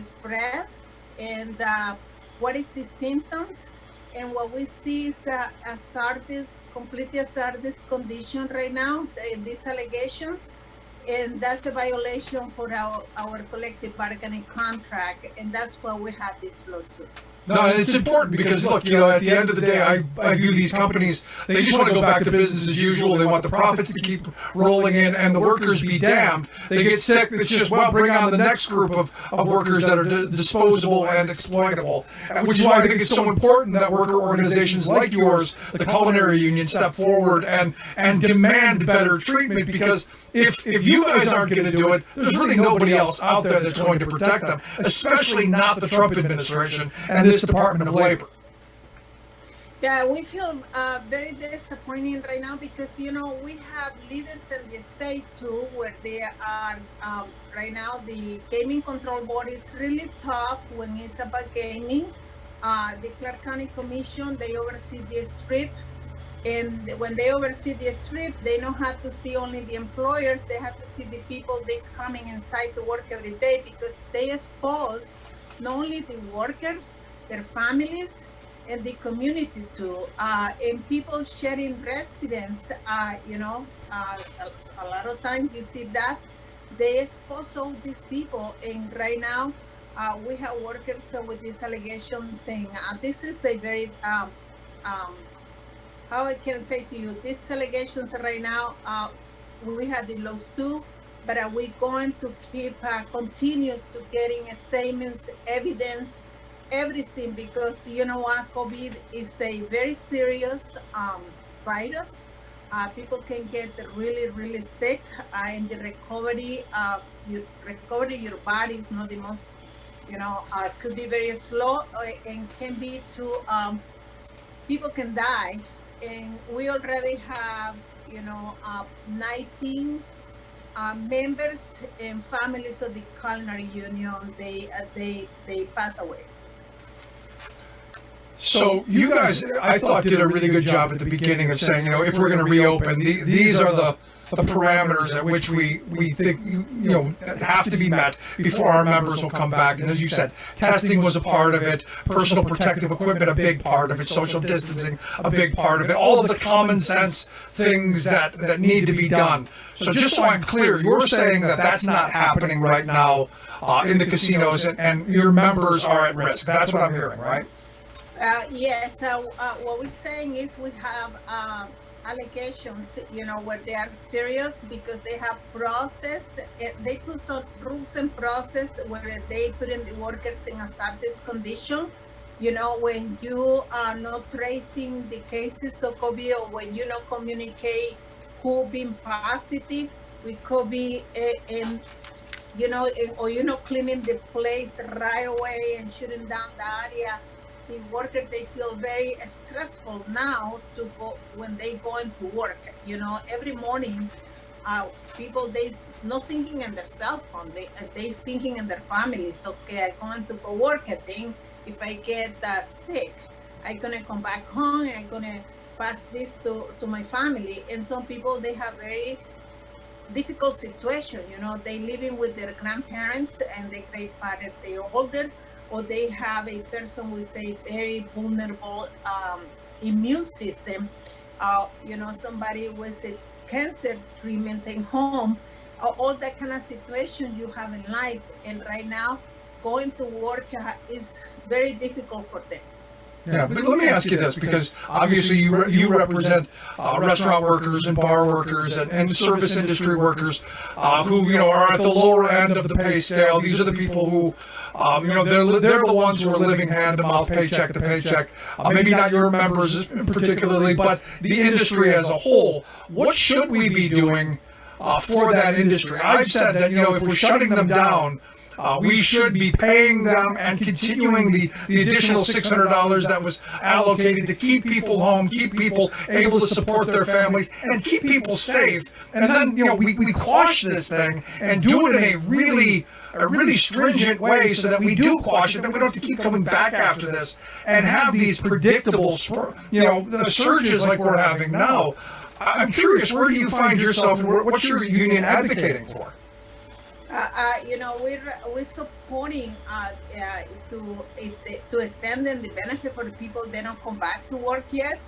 spread and what is the symptoms. And what we see is completely hazardous condition right now, these allegations. And that's a violation for our collective bargaining contract. And that's why we have this lawsuit. No, and it's important because, look, at the end of the day, I view these companies, they just want to go back to business as usual. They want the profits to keep rolling in and the workers be damned. They get sick. It's just, well, bring on the next group of workers that are disposable and exploitable, which is why I think it's so important that worker organizations like yours, the Culinary Union, step forward and demand better treatment, because if you guys aren't going to do it, there's really nobody else out there that's going to protect them, especially not the Trump administration and this Department of Labor. Yeah, we feel very disappointed right now because, we have leaders in the state too, where they are, right now, the Gaming Control Board is really tough when it's about gaming. The Clark County Commission, they oversee the strip. And when they oversee the strip, they don't have to see only the employers, they have to see the people they coming inside to work every day, because they expose not only the workers, their families, and the community too. And people sharing residence, a lot of times you see that they expose all these people. And right now, we have workers with these allegations saying, this is a very, how I can say to you, these allegations right now, we have the lawsuit, but are we going to continue to getting statements, evidence, everything, because COVID is a very serious virus. People can get really, really sick, and the recovery, your body is not the most, could be very slow, and can be too, people can die. And we already have, 19 members and families of the Culinary Union. They pass away. So you guys, I thought, did a really good job at the beginning of saying, if we're going to reopen, these are the parameters at which we think have to be met before our members will come back. And as you said, testing was a part of it, personal protective equipment a big part of it, social distancing a big part of it, all of the common sense things that need to be done. So just so I'm clear, you're saying that that's not happening right now in the casinos, and your members are at risk. That's what I'm hearing, right? Yes. What we're saying is we have allegations, where they are serious because they have process. They put some rules and process where they put in the workers in a hazardous condition. When you are not tracing the cases of COVID, or when you don't communicate who been positive with COVID, or cleaning the place right away and shutting down the area. The workers, they feel very stressful now to go when they go into work. Every morning, people, they not thinking in their cell phone, they thinking in their families. Okay, I'm going to go work. I think if I get sick, I'm gonna come back home. I'm gonna pass this to my family. And some people, they have very difficult situation. They living with their grandparents, and the great parent, they older, or they have a person with a very vulnerable immune system, somebody with cancer treatment and home, all that kind of situation you have in life. And right now, going to work is very difficult for them. Yeah, but let me ask you this, because obviously you represent restaurant workers and bar workers and service industry workers who are at the lower end of the pay scale. These are the people who they're the ones who are living hand to mouth, paycheck to paycheck. Maybe not your members particularly, but the industry as a whole. What should we be doing for that industry? I've said that if we're shutting them down, we should be paying them and continuing the additional $600 that was allocated to keep people home, keep people able to support their families, and keep people safe. And then, we quash this thing and do it in a really stringent way so that we do quash it, that we don't have to keep coming back after this and have these predictable, surges like we're having now. I'm curious, where do you find yourself, and what's your union advocating for? We're supporting to extend them the benefit for the people that don't come back to work yet.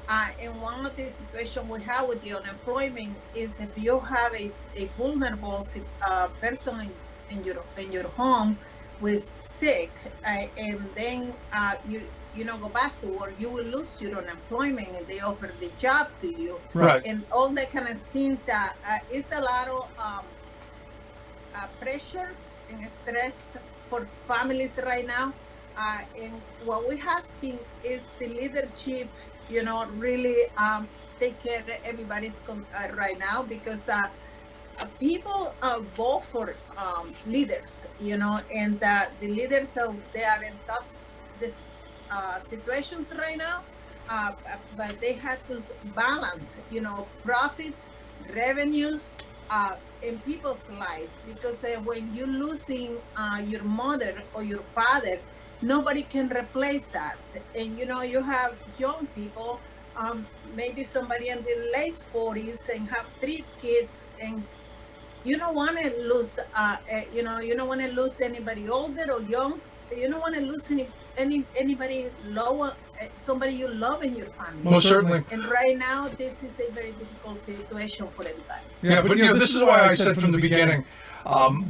And one of the situations we have with the unemployment is if you have a vulnerable person in your home who is sick, and then you go back to work, you will lose your unemployment, and they offer the job to you. Right. And all that kind of things. It's a lot of pressure and stress for families right now. And what we're asking is the leadership, really take care of everybody's right now, because people vote for leaders, and the leaders, they are in tough situations right now, but they have to balance, profits, revenues, in people's life, because when you're losing your mother or your father, nobody can replace that. And you have young people, maybe somebody in the late 40s and have 3 kids, and you don't want to lose you don't want to lose anybody older or young. You don't want to lose anybody lower, somebody you love in your family. Most certainly. And right now, this is a very difficult situation for everybody. Yeah, but this is why I said from the beginning,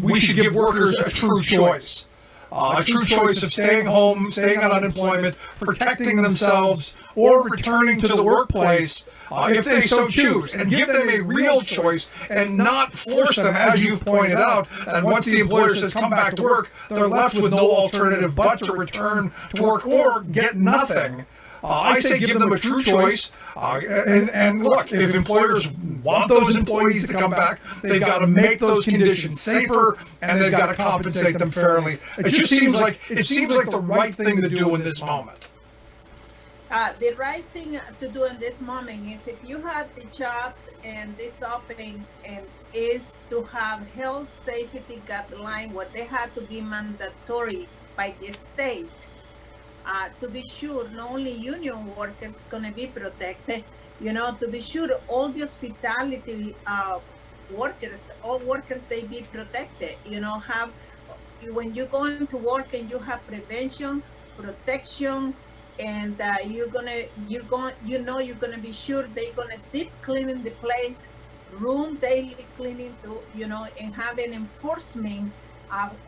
we should give workers a true choice. A true choice of staying home, staying on unemployment, protecting themselves, or returning to the workplace if they so choose, and give them a real choice and not force them, as you've pointed out, that once the employer says come back to work, they're left with no alternative but to return to work or get nothing. I say give them a true choice. And look, if employers want those employees to come back, they've got to make those conditions safer, and they've got to compensate them fairly. It just seems like the right thing to do in this moment. The right thing to do in this moment is, if you have the jobs and this opening, and is to have health safety guideline where they have to be mandatory by the state. To be sure not only union workers gonna be protected, to be sure all the hospitality workers, all workers, they be protected. When you go into work and you have prevention, protection, and you're gonna be sure they're gonna deep cleaning the place, room daily cleaning to, and have an enforcement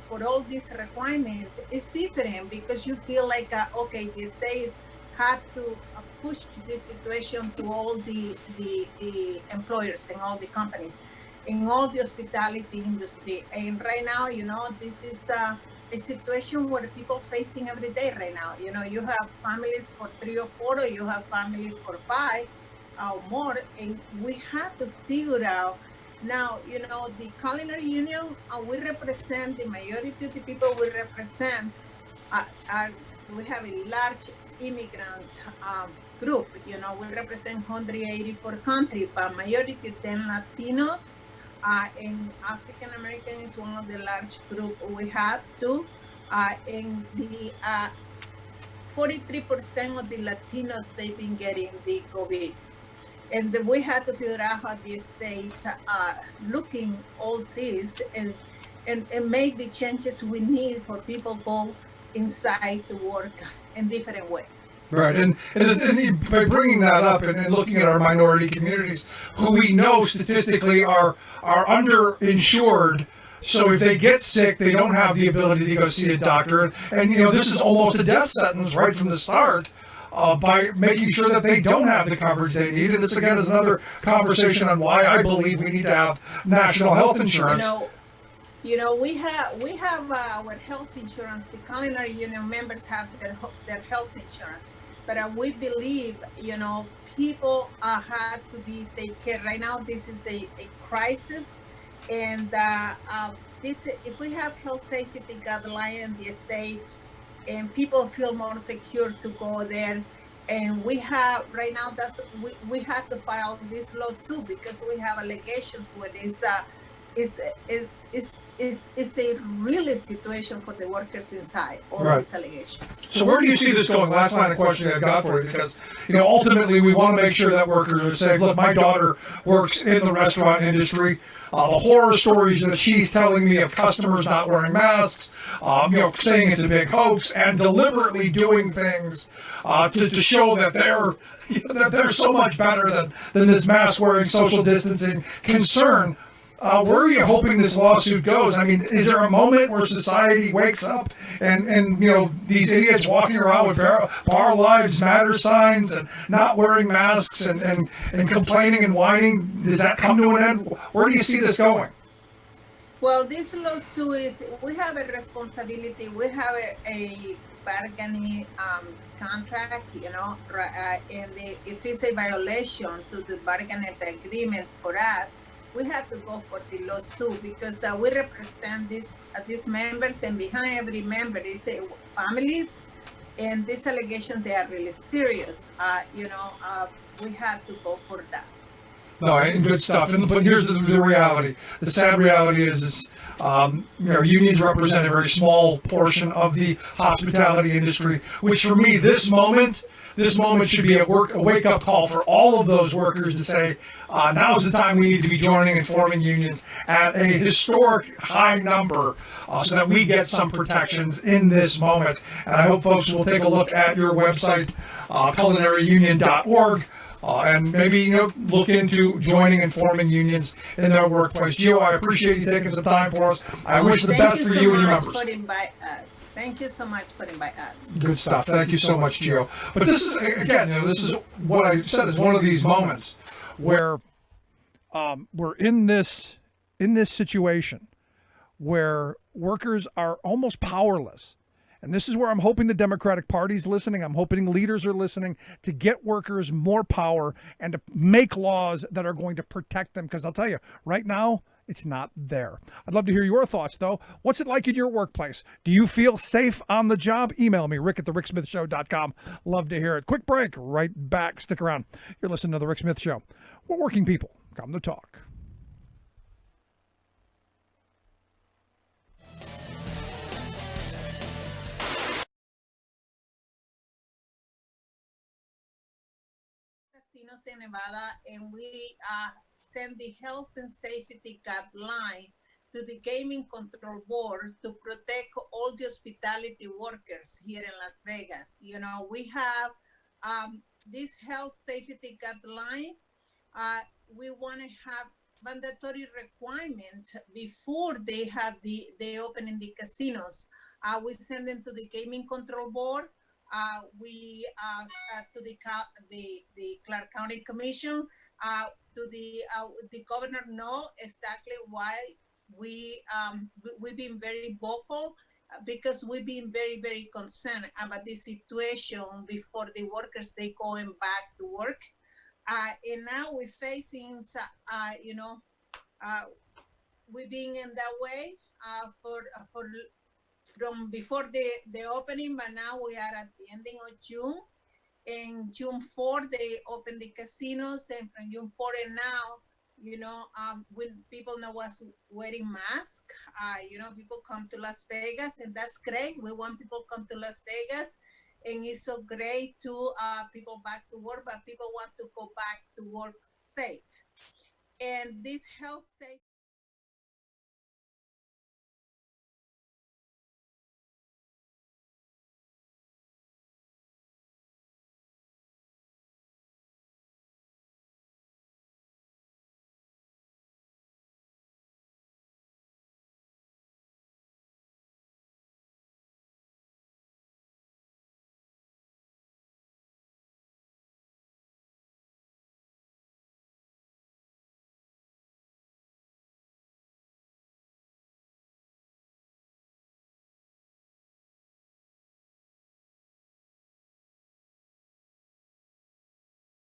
for all these requirements. Is different, because you feel like okay, the states had to push this situation to all the employers and all the companies in all the hospitality industry. And right now, this is a situation where people facing every day right now. You have families for 3 or 4, or you have families for 5 or more, and we have to figure out. Now, the Culinary Union, we represent the majority of the people we represent. We have a large immigrant group. We represent 184 countries, but majority 10 Latinos, and African American is one of the large group we have too. And the 43% of the Latinos, they've been getting the COVID. And we had to figure out how the state looking all this and make the changes we need for people go inside to work in different way. Right, and by bringing that up and looking at our minority communities, who we know statistically are underinsured, so if they get sick, they don't have the ability to go see a doctor, and this is almost a death sentence right from the start. By making sure that they don't have the coverage they need, and this again is another conversation on why I believe we need to have national health insurance. We have our health insurance. The Culinary Union members have their health insurance, but we believe people had to be taken care. Right now, this is a crisis, and if we have health safety guidelines in the state, and people feel more secure to go there, and we have right now we had to file this lawsuit because we have allegations where it's a really situation for the workers inside, all these allegations. So where do you see this going? Last line of questioning I've got for you, because ultimately we want to make sure that workers are safe. Look, my daughter works in the restaurant industry. The horror stories that she's telling me of customers not wearing masks, saying it's a big hoax, and deliberately doing things to show that they're so much better than this mask wearing, social distancing concern. Where are you hoping this lawsuit goes? I mean, is there a moment where society wakes up and these idiots walking around with Our Lives Matter signs and not wearing masks and complaining and whining, does that come to an end? Where do you see this going? Well, this lawsuit is, we have a responsibility. We have a bargaining contract, and if it's a violation to the bargaining agreement for us, we have to go for the lawsuit because we represent these members, and behind every member is families, and these allegations, they are really serious. We have to go for that. No, and good stuff. But here's the reality. The sad reality is unions represent a very small portion of the hospitality industry, which for me, this moment should be a wake-up call for all of those workers to say, now's the time we need to be joining and forming unions at a historic high number so that we get some protections in this moment. And I hope folks will take a look at your website, culinaryunion.org, and maybe look into joining and forming unions in their workplace. Gio, I appreciate you taking some time for us. I wish the best for you and your members. Thank you so much for inviting us. Good stuff. Thank you so much, Gio. But this is, again, this is what I said is one of these moments where we're in this situation where workers are almost powerless. And this is where I'm hoping the Democratic Party's listening. I'm hoping leaders are listening to get workers more power and to make laws that are going to protect them. Because I'll tell you, right now, it's not there. I'd love to hear your thoughts, though. What's it like in your workplace? Do you feel safe on the job? Email me, rick@thericksmithshow.com. Love to hear it. Quick break. Right back. Stick around. You're listening to The Rick Smith Show. We're working people. Come to talk. Casinos in Nevada, and we send the health and safety guideline to the Gaming Control Board to protect all the hospitality workers here in Las Vegas. We have this health safety guideline. We want to have mandatory requirement before they open in the casinos. We send them to the Gaming Control Board. We to the Clark County Commission, to the governor know exactly why we've been very vocal, because we've been very, very concerned about the situation before the workers, they going back to work. And now we're facing, we've been in that way from before the opening, but now we are at the ending of June. In June 4, they opened the casinos, and from June 4 and now, when people know us wearing masks, people come to Las Vegas, and that's great. We want people to come to Las Vegas, and it's so great to people back to work, but people want to go back to work safe. And this health safe